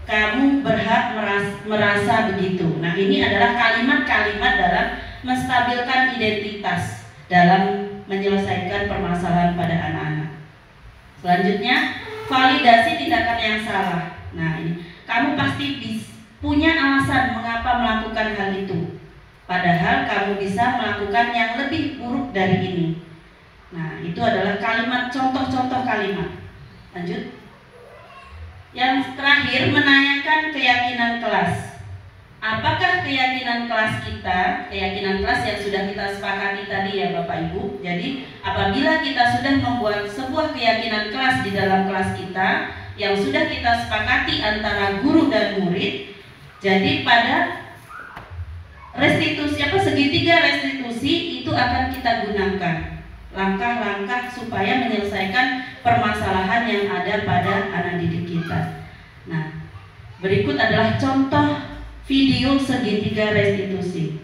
C: Kamu berhak merasa begitu. Nah, ini adalah kalimat-kalimat dalam menstabilkan identitas dalam menyelesaikan permasalahan pada anak-anak. Selanjutnya, validasi tindakan yang salah. Nah, ini kamu pasti punya alasan mengapa melakukan hal itu. Padahal kamu bisa melakukan yang lebih buruk dari ini. Nah, itu adalah kalimat, contoh-contoh kalimat. Lanjut. Yang terakhir, menanyakan keyakinan kelas. Apakah keyakinan kelas kita, keyakinan kelas yang sudah kita sepakati tadi ya Bapak Ibu. Jadi apabila kita sudah membuat sebuah keyakinan kelas di dalam kelas kita yang sudah kita sepakati antara guru dan murid, jadi pada restitusi segitiga restitusi itu akan kita gunakan langkah-langkah supaya menyelesaikan permasalahan yang ada pada anak didik kita. Nah, berikut adalah contoh video segitiga restitusi.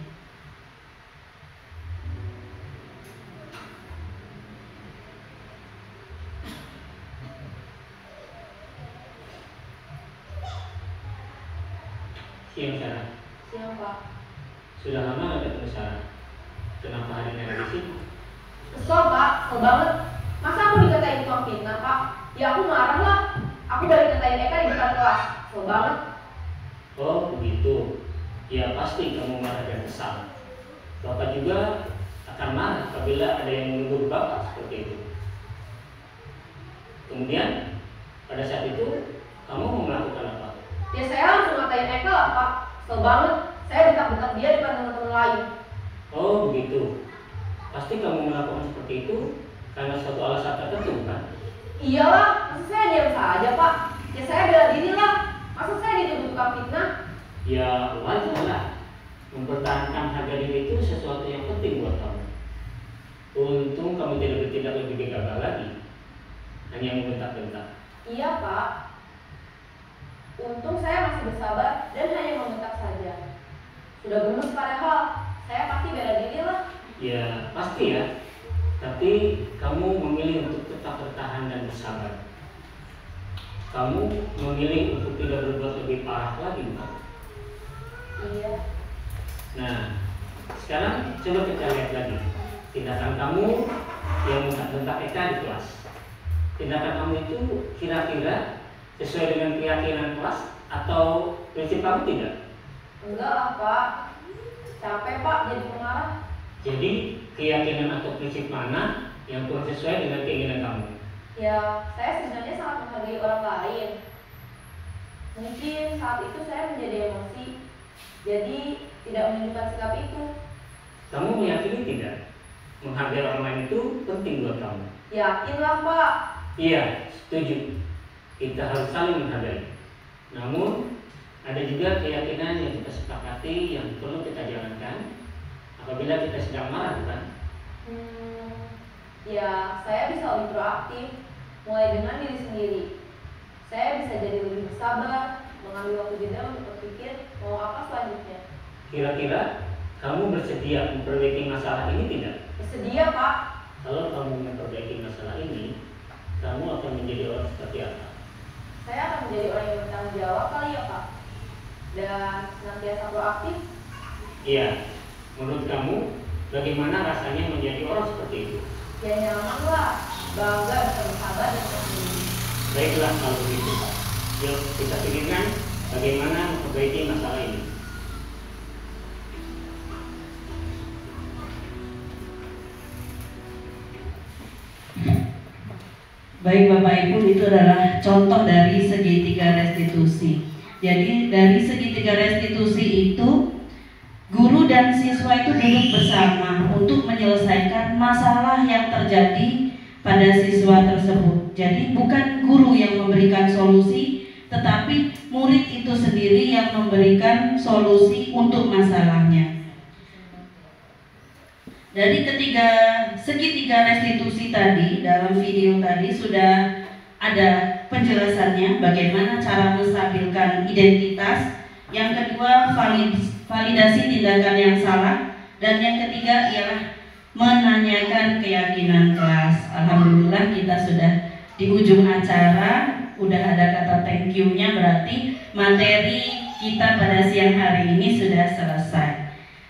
E: Siang Sarah.
D: Siang Pak.
E: Sudah lama nggak ketemu Sarah? Kenapa hari ini ada di sini?
D: Kesel Pak, kesel banget. Masa aku dikatain tukang pintar Pak? Ya aku marah lah. Aku balik ngetain Eka di depan kelas. Kesel banget.
E: Oh begitu. Ya pasti kamu marah dan kesal. Bapak juga akan marah apabila ada yang menuduh Bapak seperti itu. Kemudian pada saat itu kamu mau melakukan apa?
D: Ya saya langsung ngatain Eka lah Pak. Kesel banget. Saya bentak-bentak dia depan teman-teman lain.
E: Oh begitu. Pasti kamu melakukan seperti itu karena suatu alasan tertentu kan?
D: Iyalah, masa saya diam saja Pak? Ya saya bela diri lah. Masa saya dituduh tukang fitnah?
E: Ya wajar lah. Mempertahankan harga diri itu sesuatu yang penting buat kamu. Untung kamu tidak bertindak lebih gegabah lagi, hanya membentak-bentak.
D: Iya Pak. Untung saya masih bersabar dan hanya membentak saja. Sudah gemes padahal, saya pasti bela diri lah.
E: Ya pasti ya. Tapi kamu memilih untuk tetap bertahan dan bersabar. Kamu memilih untuk tidak berbuat lebih parah lagi, bukan?
D: Iya.
E: Nah, sekarang coba kita lihat lagi tindakan kamu yang membentak Eka di kelas. Tindakan kamu itu kira-kira sesuai dengan keyakinan kelas atau prinsip kamu tidak?
D: Enggak lah Pak. Capek Pak jadi pemarah.
E: Jadi keyakinan atau prinsip mana yang kurang sesuai dengan keinginan kamu?
D: Ya, saya sebenarnya sangat menghargai orang lain. Mungkin saat itu saya menjadi emosi, jadi tidak menunjukkan sikap itu.
E: Kamu meyakini tidak? Menghargai orang lain itu penting buat kamu.
D: Yakinlah Pak.
E: Iya, setuju. Kita harus saling menghargai. Namun, ada juga keyakinan yang kita sepakati yang perlu kita jalankan apabila kita sedang marah, bukan?
D: Ya, saya bisa lebih proaktif, mulai dengan diri sendiri. Saya bisa jadi lebih bersabar, mengambil waktu jeda untuk berpikir mau apa selanjutnya.
E: Kira-kira kamu bersedia memperbaiki masalah ini tidak?
D: Bersedia Pak.
E: Kalau kamu memperbaiki masalah ini, kamu akan menjadi orang seperti apa?
D: Saya akan menjadi orang yang bertanggung jawab kali ya Pak. Dan senantiasa proaktif.
E: Iya, menurut kamu bagaimana rasanya menjadi orang seperti itu?
D: Ya nyaman lah, bangga bisa bersahabat dan sendiri.
E: Baiklah kalau begitu, yuk kita pikirkan bagaimana memperbaiki masalah ini.
C: Baik Bapak Ibu, itu adalah contoh dari segitiga restitusi. Jadi dari segitiga restitusi itu guru dan siswa itu duduk bersama untuk menyelesaikan masalah yang terjadi pada siswa tersebut. Jadi bukan guru yang memberikan solusi, tetapi murid itu sendiri yang memberikan solusi untuk masalahnya. Dari segitiga restitusi tadi, dalam video tadi sudah ada penjelasannya bagaimana cara menstabilkan identitas. Yang kedua, validasi tindakan yang salah. Dan yang ketiga ialah menanyakan keyakinan kelas. Alhamdulillah kita sudah di ujung acara, udah ada kata thank you-nya, berarti materi kita pada siang hari ini sudah selesai.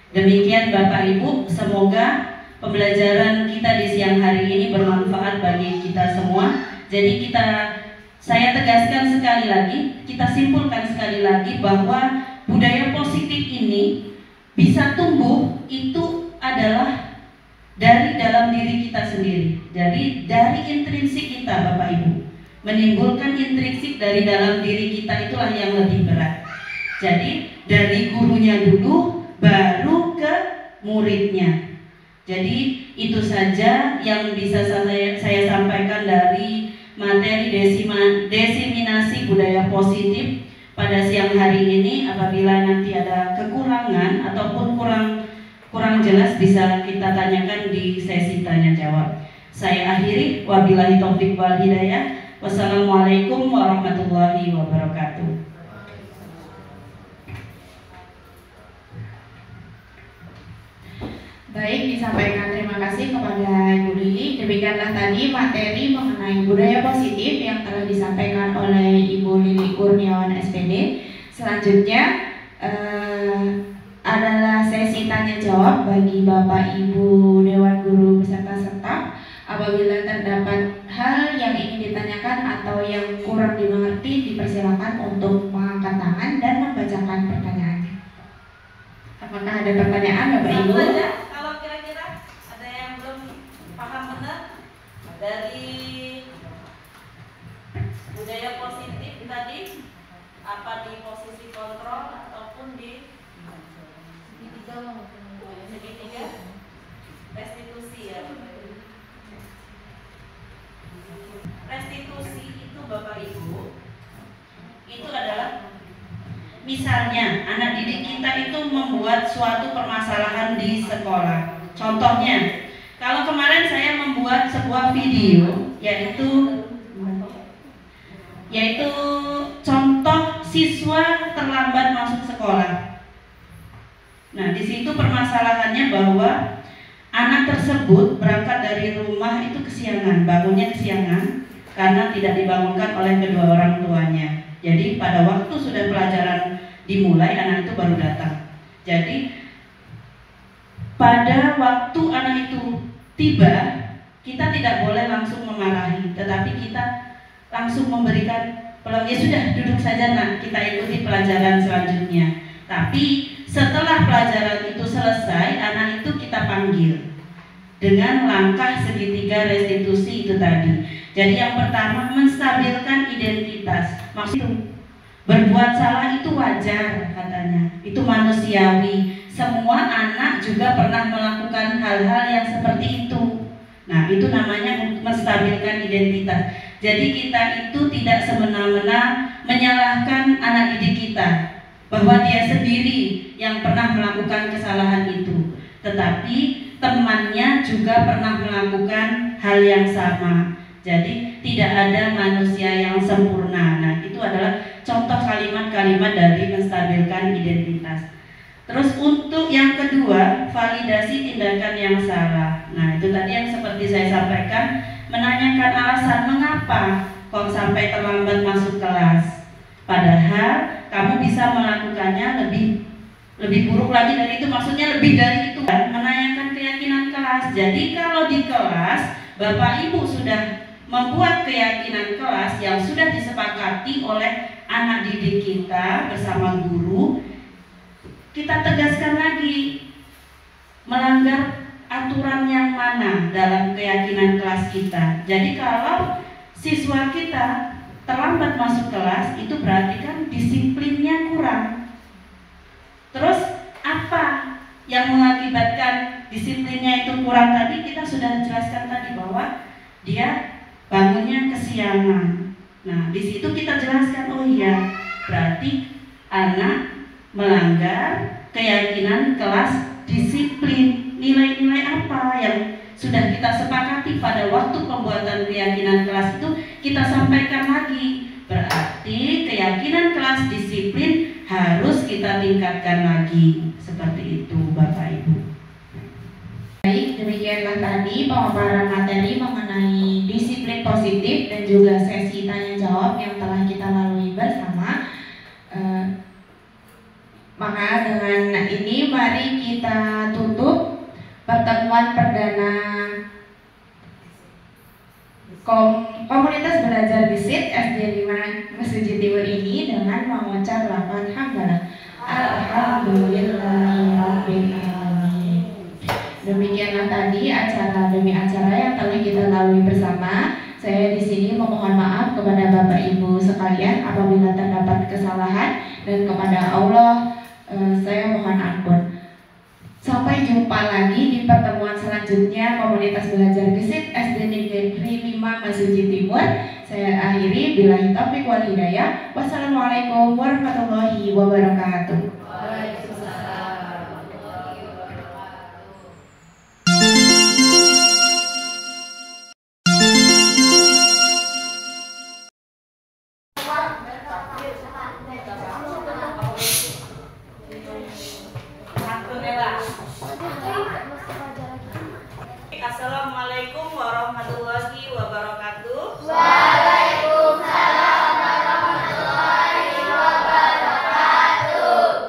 C: Demikian Bapak Ibu, semoga pembelajaran kita di siang hari ini bermanfaat bagi kita semua. Jadi saya tegaskan sekali lagi, kita simpulkan sekali lagi bahwa budaya positif ini bisa tumbuh itu adalah dari dalam diri kita sendiri. Jadi dari intrinsik kita Bapak Ibu, menimbulkan intrinsik dari dalam diri kita itulah yang lebih berat. Jadi dari gurunya dulu baru ke muridnya. Jadi itu saja yang bisa saya sampaikan dari materi diseminasi budaya positif pada siang hari ini. Apabila nanti ada kekurangan ataupun kurang jelas bisa kita tanyakan di sesi tanya jawab. Saya akhiri, wabillahi taufik wal hidayah. Wassalamualaikum warahmatullahi wabarakatuh.
A: Baik, disampaikan terima kasih kepada Ibu Lili. Demikianlah tadi materi mengenai budaya positif yang telah disampaikan oleh Ibu Lili Kurniawan SPD. Selanjutnya adalah sesi tanya jawab bagi Bapak Ibu Dewan Guru beserta staf. Apabila terdapat hal yang ingin ditanyakan atau yang kurang dimengerti, dipersilakan untuk mengangkat tangan dan membacakan pertanyaannya. Apakah ada pertanyaan, Bapak Ibu?
F: Satu aja, kalau kira-kira ada yang belum paham benar dari budaya positif tadi, apa di posisi kontrol ataupun di segitiga restitusi ya. Restitusi itu Bapak Ibu, itu adalah misalnya anak didik kita itu membuat suatu permasalahan di sekolah. Contohnya, kalau kemarin saya membuat sebuah video yaitu contoh siswa terlambat masuk sekolah. Nah, di situ permasalahannya bahwa anak tersebut berangkat dari rumah itu kesiangan, bangunnya kesiangan karena tidak dibangunkan oleh kedua orang tuanya. Jadi pada waktu sudah pelajaran dimulai, anak itu baru datang. Jadi pada waktu anak itu tiba, kita tidak boleh langsung memarahi, tetapi kita langsung memberikan peluang, ya sudah duduk saja nak, kita ikuti pelajaran selanjutnya. Tapi setelah pelajaran itu selesai, anak itu kita panggil dengan langkah segitiga restitusi itu tadi. Jadi yang pertama, menstabilkan identitas. Maksud berbuat salah itu wajar katanya, itu manusiawi. Semua anak juga pernah melakukan hal-hal yang seperti itu. Nah, itu namanya menstabilkan identitas. Jadi kita itu tidak semena-mena menyalahkan anak didik kita bahwa dia sendiri yang pernah melakukan kesalahan itu, tetapi temannya juga pernah melakukan hal yang sama. Jadi tidak ada manusia yang sempurna. Nah, itu adalah contoh kalimat-kalimat dari menstabilkan identitas. Terus untuk yang kedua, validasi tindakan yang salah. Nah, itu tadi yang seperti saya sampaikan, menanyakan alasan mengapa kok sampai terlambat masuk kelas. Padahal kamu bisa melakukannya lebih buruk lagi dari itu, maksudnya lebih dari itu. Menanyakan keyakinan kelas. Jadi kalau di kelas Bapak Ibu sudah membuat keyakinan kelas yang sudah disepakati oleh anak didik kita bersama guru, kita tegaskan lagi melanggar aturan yang mana dalam keyakinan kelas kita. Jadi kalau siswa kita terlambat masuk kelas, itu berarti kan disiplinnya kurang. Terus apa yang mengakibatkan disiplinnya itu kurang tadi? Kita sudah jelaskan tadi bahwa dia bangunnya kesiangan. Nah, di situ kita jelaskan, oh iya, berarti anak melanggar keyakinan kelas disiplin. Nilai-nilai apa yang sudah kita sepakati pada waktu pembuatan keyakinan kelas itu kita sampaikan lagi. Berarti keyakinan kelas disiplin harus kita tingkatkan lagi. Seperti itu Bapak Ibu.
A: Baik, demikianlah tadi pemaparan materi mengenai disiplin positif dan juga sesi tanya jawab yang telah kita lalui bersama. Maka dengan ini mari kita tutup pertemuan perdana Komunitas Belajar Gesit SD 5 Mesuji Timur ini dengan mengucap lafaz hamdalah. Alhamdulillahirabbil alamin. Demikianlah tadi acara demi acara yang telah kita lalui bersama. Saya di sini memohon maaf kepada Bapak Ibu sekalian apabila terdapat kesalahan, dan kepada Allah saya mohon ampun. Sampai jumpa lagi di pertemuan selanjutnya Komunitas Belajar Gesit SD Negeri 5 Mesuji Timur. Saya akhiri, billahi taufiq wal hidayah. Wassalamualaikum warahmatullahi wabarakatuh.
F: Assalamualaikum warahmatullahi wabarakatuh.
G: Waalaikumsalam warahmatullahi wabarakatuh.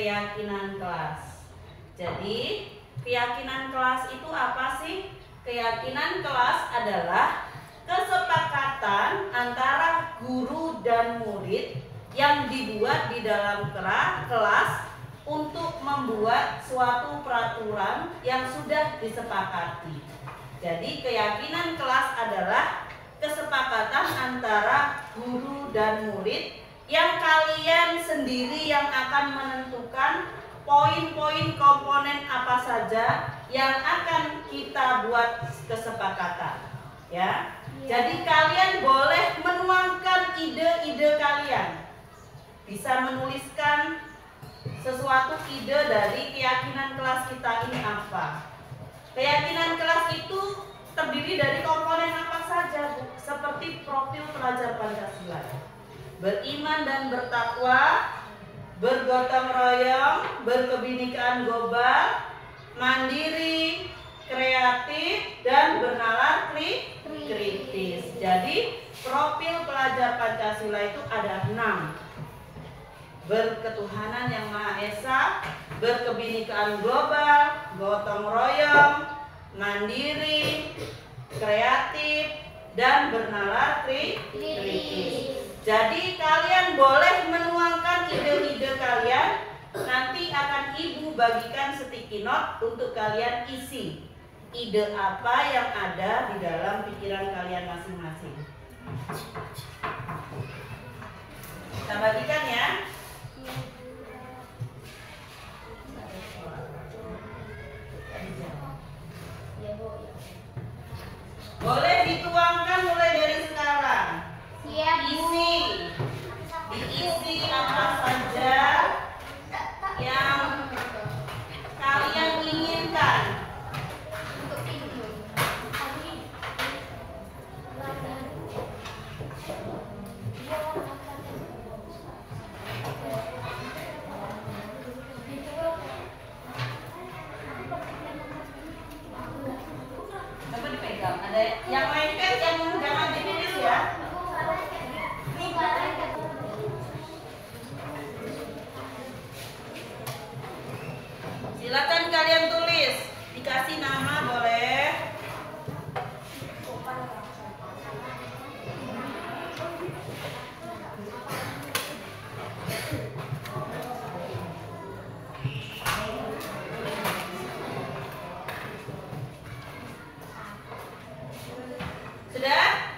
C: keyakinan kelas. Jadi, keyakinan kelas itu apa sih? Keyakinan kelas adalah kesepakatan antara guru dan murid yang dibuat di dalam kelas untuk membuat suatu peraturan yang sudah disepakati. Jadi keyakinan kelas adalah kesepakatan antara guru dan murid yang kalian sendiri yang akan menentukan poin-poin komponen apa saja yang akan kita buat kesepakatan, ya. Jadi kalian boleh menuangkan ide-ide kalian, bisa menuliskan sesuatu ide dari keyakinan kelas kita ini apa. Keyakinan kelas itu terdiri dari komponen apa saja, Bu? Seperti profil pelajar Pancasila: beriman dan bertakwa, bergotong royong, berkebinekaan global, mandiri, kreatif, dan bernalar kritis. Jadi profil pelajar Pancasila itu ada 6: berketuhanan yang Maha Esa, berkebinekaan global, gotong royong, mandiri, kreatif, dan bernalar kritis. Jadi kalian boleh menuangkan ide-ide kalian. Nanti akan Ibu bagikan sticky note untuk kalian isi ide apa yang ada di dalam pikiran kalian masing-masing. Kita bagikan ya. Boleh dituangkan mulai dari sekarang. Diisi apa saja yang kalian inginkan. Coba dipegang. Ada yang lengket, yang jangan ditulis ya. Silakan kalian tulis, dikasih nama boleh. Sudah?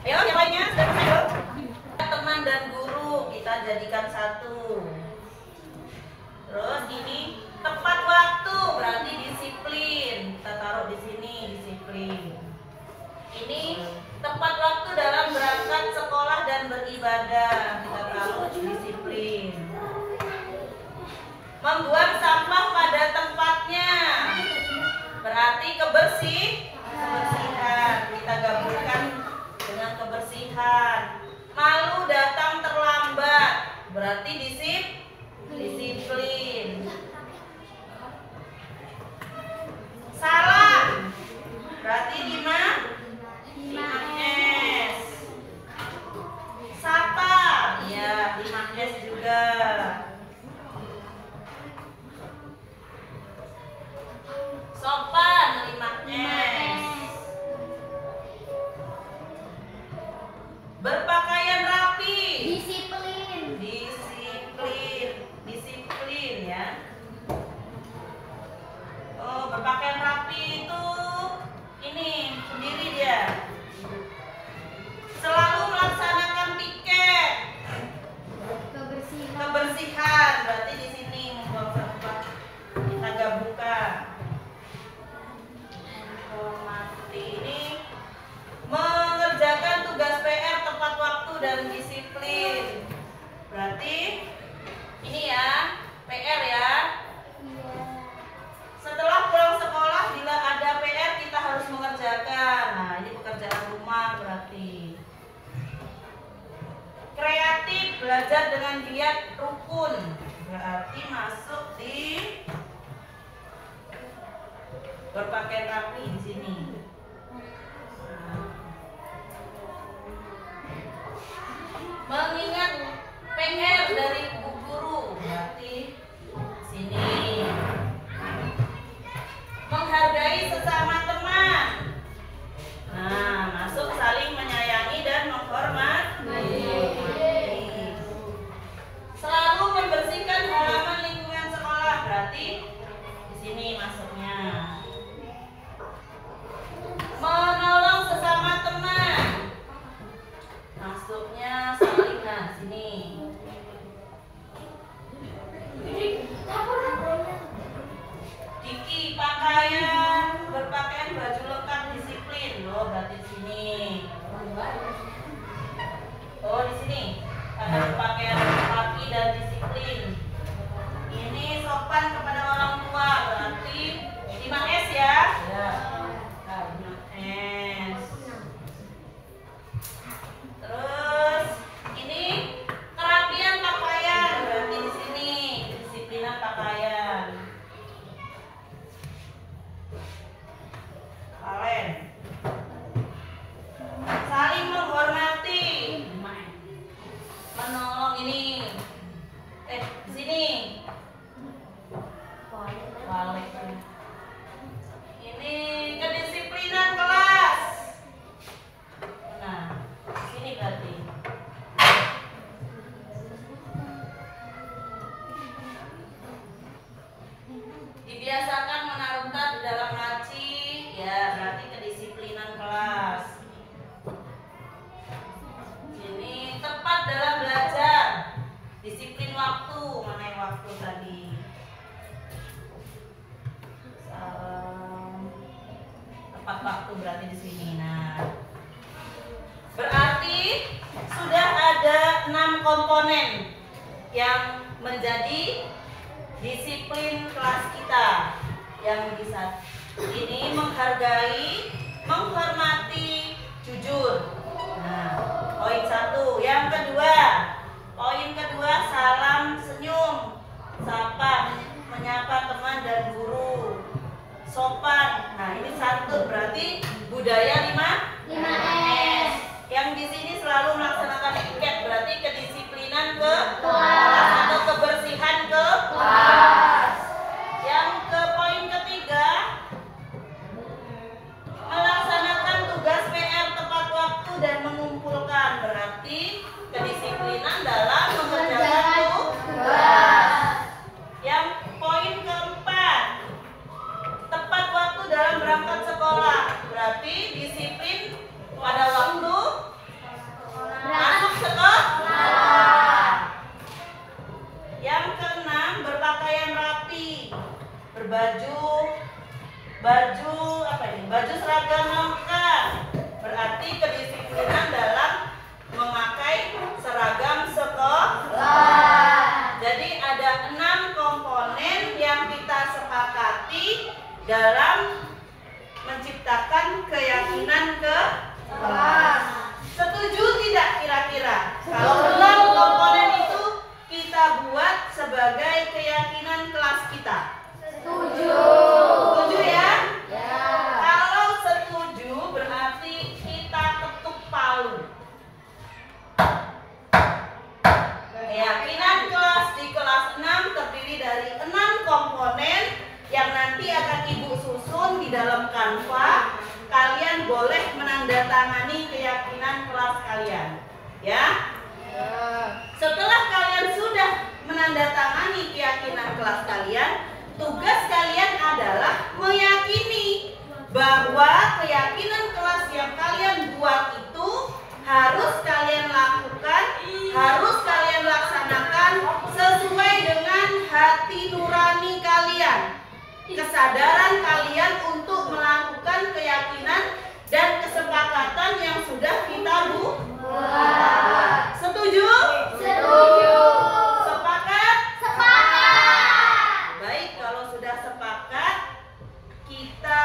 C: Ayo yang lainnya sudah bisa. Teman dan guru kita jadikan satu. Terus ini tepat waktu, berarti disiplin. Kita taruh di sini, disiplin. Ini tepat waktu dalam berangkat sekolah dan beribadah. Kita taruh disiplin. Membuang sampah pada tempatnya, berarti kebersihan. Kita gabungkan dengan kebersihan. Malu datang terlambat, berarti disiplin. Salah, berarti 5S. Sapa, ya 5S juga. Sopan, 5S. Berpakaian rapi, disiplin ya. Oh, berpakaian rapi itu ini sendiri dia. Selalu melaksanakan piket. Kebersihan, berarti di sini membuang sampah. Kita gabungkan. Informasi ini mengerjakan tugas PR tepat waktu dan disiplin. Berarti ini ya, PR ya. Setelah pulang sekolah, bila ada PR kita harus mengerjakan. berarti masuk di berpakaian rapi di sini. Mengingat PR dari guru berarti sini. Menghargai sesama teman. Nah, masuk saling menyayangi dan menghormati. Selalu membersihkan halaman lingkungan sekolah berarti di sini masuknya. Menolong sesama teman. Masuknya saling sini. Diki pakaian, berpakaian baju lengkap disiplin. Oh, berarti di sini. Oh, di sini. Ada berpakaian rapi dan disiplin. Ini sopan kepada orang tua, berarti 5S ya. Ya. 5S. Terus ini kerapian pakaian, berarti di sini kedisiplinan pakaian. Kalian saling menghormati, menolong ini. Di sini balik. Ini kedisiplinan kelas. Nah, sini berarti. Dibiasakan menaruh tas di dalam laci, ya berarti kedisiplinan kelas. Ini tepat dalam belajar, disiplin waktu, mana yang waktu tadi. Tepat waktu berarti di sini. Nah, berarti sudah ada 6 komponen yang menjadi disiplin kelas kita. Yang bisa ini menghargai, menghormati, jujur. Nah, poin 1. Yang kedua, poin kedua, salam senyum, sapa, menyapa teman dan guru, sopan. Nah, ini santun, berarti budaya 5S. Yang di sini selalu melaksanakan etiket, berarti kedisiplinan ke kelas atau kebersihan ke kelas. Yang ke poin ketiga, melaksanakan tugas PR tepat waktu dan mengumpulkan, berarti kedisiplinan dalam mengerjakan tugas. Yang poin keempat, tepat waktu dalam berangkat sekolah, berarti disiplin pada waktu masuk sekolah. Yang keenam, berpakaian rapi, baju seragam lengkap, berarti kedisiplinan dalam memakai seragam sekolah. Jadi ada 6 komponen yang kita sepakati dalam menciptakan keyakinan ke kelas. Setuju tidak kira-kira? Kalau 6 komponen itu kita buat sebagai keyakinan kelas kita. Setuju. Setuju ya? Ya. Kalau setuju berarti kita ketuk palu. Keyakinan kelas di kelas 6 terdiri dari 6 komponen yang nanti akan Ibu susun di dalam Canva. Kalian boleh menandatangani keyakinan kelas kalian, ya. Setelah kalian sudah menandatangani keyakinan kelas kalian, tugas kalian adalah meyakini bahwa keyakinan kelas yang kalian buat itu harus kalian lakukan, harus kalian laksanakan sesuai dengan hati nurani kalian, kesadaran kalian untuk melakukan keyakinan dan kesepakatan yang sudah kita buat. Setuju? Setuju. Sepakat? Sepakat. Baik, kalau sudah sepakat, kita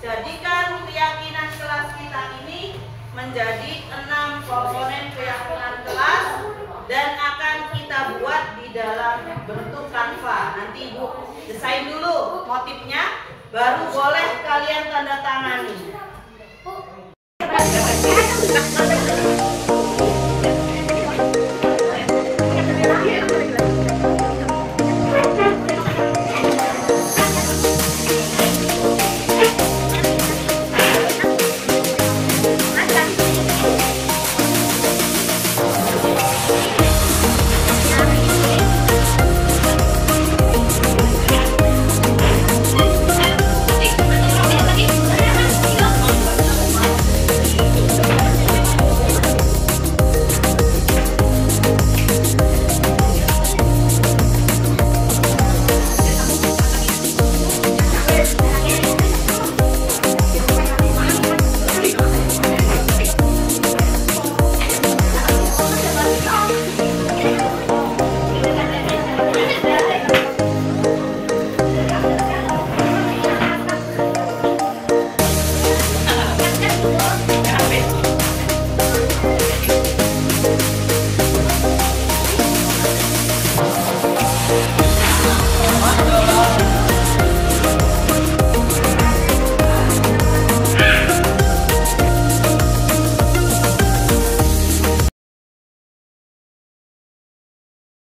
C: jadikan keyakinan kelas kita ini menjadi 6 komponen keyakinan kelas dan akan kita buat di dalam
F: bentuk kanva. Nanti Ibu desain dulu motifnya, baru boleh kalian tanda tangani.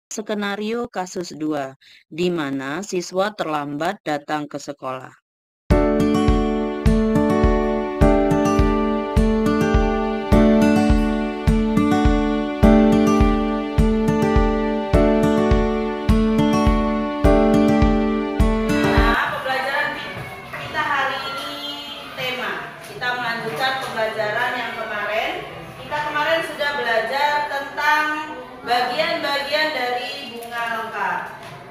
C: Skenario kasus 2, di mana siswa terlambat datang ke sekolah.
F: Nah, pembelajaran kita hari ini tema. Kita melanjutkan pembelajaran yang kemarin. Kita kemarin sudah belajar tentang bagian-bagian dari bunga lengkap.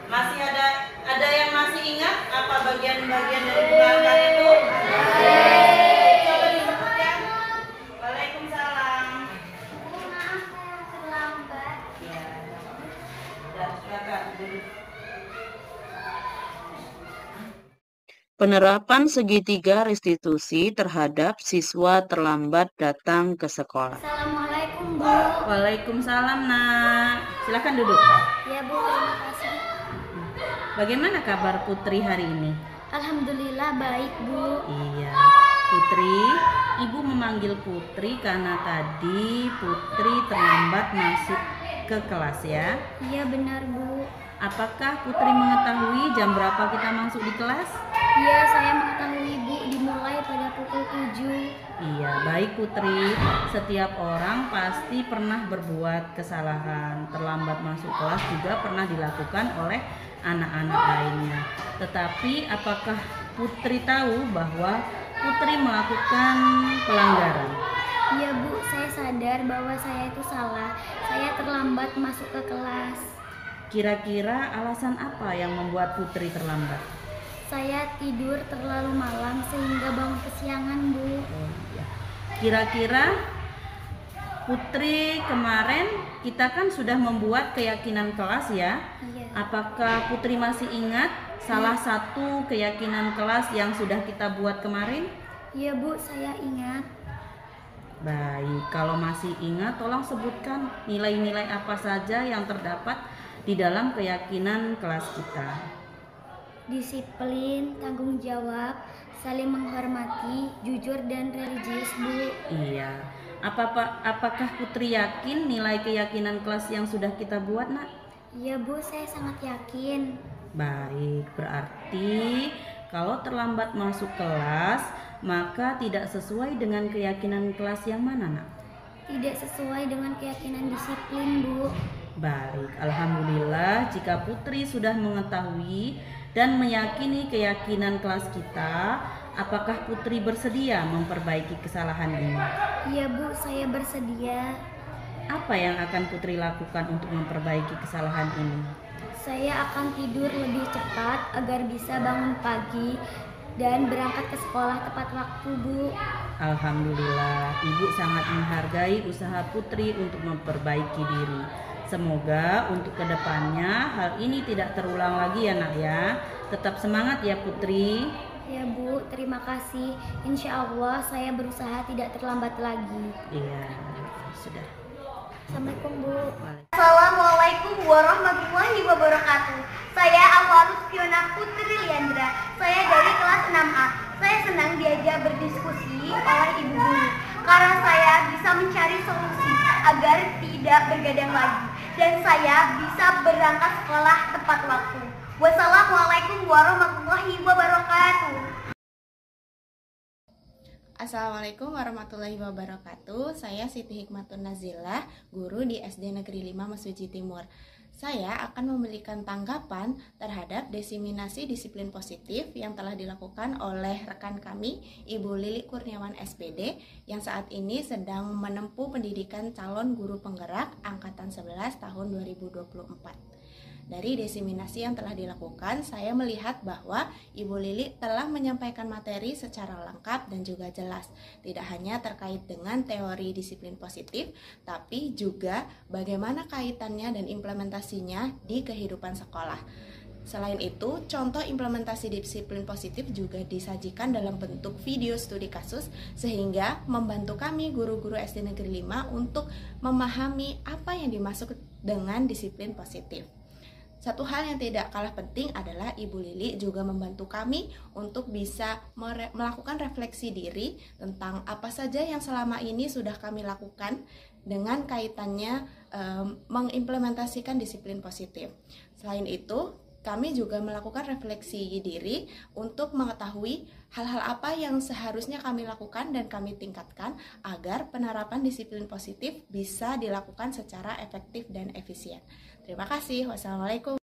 F: Masih ada yang masih ingat apa bagian-bagian dari bunga lengkap itu? Coba disebutkan. Waalaikumsalam.
G: Maaf saya terlambat.
F: Ya. Sudah, silakan duduk.
C: Penerapan segitiga restitusi terhadap siswa terlambat datang ke sekolah.
G: Assalamualaikum Bu.
F: Waalaikumsalam nak. Silakan duduk.
G: Ya Bu, terima kasih.
F: Bagaimana kabar Putri hari ini?
G: Alhamdulillah baik Bu.
F: Iya, Putri, Ibu memanggil Putri karena tadi Putri terlambat masuk ke kelas ya.
G: Iya benar Bu.
F: Apakah Putri mengetahui jam berapa kita masuk di kelas?
G: Iya saya mengetahui Bu, dimulai pada pukul 7.
F: Iya, baik Putri. Setiap orang pasti pernah berbuat kesalahan. Terlambat masuk kelas juga pernah dilakukan oleh anak-anak lainnya. Tetapi apakah Putri tahu bahwa Putri melakukan pelanggaran?
G: Iya Bu, saya sadar bahwa saya itu salah. Saya terlambat masuk ke kelas.
F: Kira-kira alasan apa yang membuat Putri terlambat?
G: Saya tidur terlalu malam sehingga bangun kesiangan Bu.
F: Oh, iya. Kira-kira Putri kemarin kita kan sudah membuat keyakinan kelas ya.
G: Iya.
F: Apakah Putri masih ingat salah satu keyakinan kelas yang sudah kita buat kemarin?
G: Iya Bu, saya ingat.
F: Baik, kalau masih ingat tolong sebutkan nilai-nilai apa saja yang terdapat di dalam keyakinan kelas kita.
G: Disiplin, tanggung jawab, saling menghormati, jujur dan religius Bu.
F: Iya. Apakah Putri yakin nilai keyakinan kelas yang sudah kita buat, Nak?
G: Iya Bu, saya sangat yakin.
F: Baik, berarti kalau terlambat masuk kelas, maka tidak sesuai dengan keyakinan kelas yang mana, Nak?
G: Tidak sesuai dengan keyakinan disiplin Bu.
F: Baik, alhamdulillah jika Putri sudah mengetahui dan meyakini keyakinan kelas kita, apakah Putri bersedia memperbaiki kesalahan ini?
G: Iya Bu, saya bersedia.
F: Apa yang akan Putri lakukan untuk memperbaiki kesalahan ini?
G: Saya akan tidur lebih cepat agar bisa bangun pagi dan berangkat ke sekolah tepat waktu Bu.
F: Alhamdulillah, Ibu sangat menghargai usaha Putri untuk memperbaiki diri. Semoga untuk kedepannya hal ini tidak terulang lagi ya Nak ya. Tetap semangat ya Putri.
G: Ya Bu, terima kasih. Insya Allah saya berusaha tidak terlambat lagi.
F: Iya, sudah.
G: Assalamualaikum Bu.
H: Assalamualaikum warahmatullahi wabarakatuh. Saya Awalus Fiona Putri Liandra. Saya dari kelas 6A. Saya senang diajak berdiskusi oleh Ibu Guru karena saya bisa mencari solusi agar tidak bergadang lagi dan saya bisa berangkat sekolah tepat waktu. Wassalamualaikum warahmatullahi wabarakatuh.
A: Assalamualaikum warahmatullahi wabarakatuh. Saya Siti Hikmatun Nazilah, guru di SD Negeri 5 Mesuji Timur. Saya akan memberikan tanggapan terhadap diseminasi disiplin positif yang telah dilakukan oleh rekan kami, Ibu Lili Kurniawan SPD, yang saat ini sedang menempuh pendidikan calon guru penggerak Angkatan 11 tahun 2024. Dari diseminasi yang telah dilakukan, saya melihat bahwa Ibu Lili telah menyampaikan materi secara lengkap dan juga jelas. Tidak hanya terkait dengan teori disiplin positif, tapi juga bagaimana kaitannya dan implementasinya di kehidupan sekolah. Selain itu, contoh implementasi disiplin positif juga disajikan dalam bentuk video studi kasus sehingga membantu kami guru-guru SD Negeri 5 untuk memahami apa yang dimaksud dengan disiplin positif. Satu hal yang tidak kalah penting adalah Ibu Lili juga membantu kami untuk bisa melakukan refleksi diri tentang apa saja yang selama ini sudah kami lakukan dengan kaitannya mengimplementasikan disiplin positif. Selain itu, kami juga melakukan refleksi diri untuk mengetahui hal-hal apa yang seharusnya kami lakukan dan kami tingkatkan agar penerapan disiplin positif bisa dilakukan secara efektif dan efisien. Terima kasih. Wassalamualaikum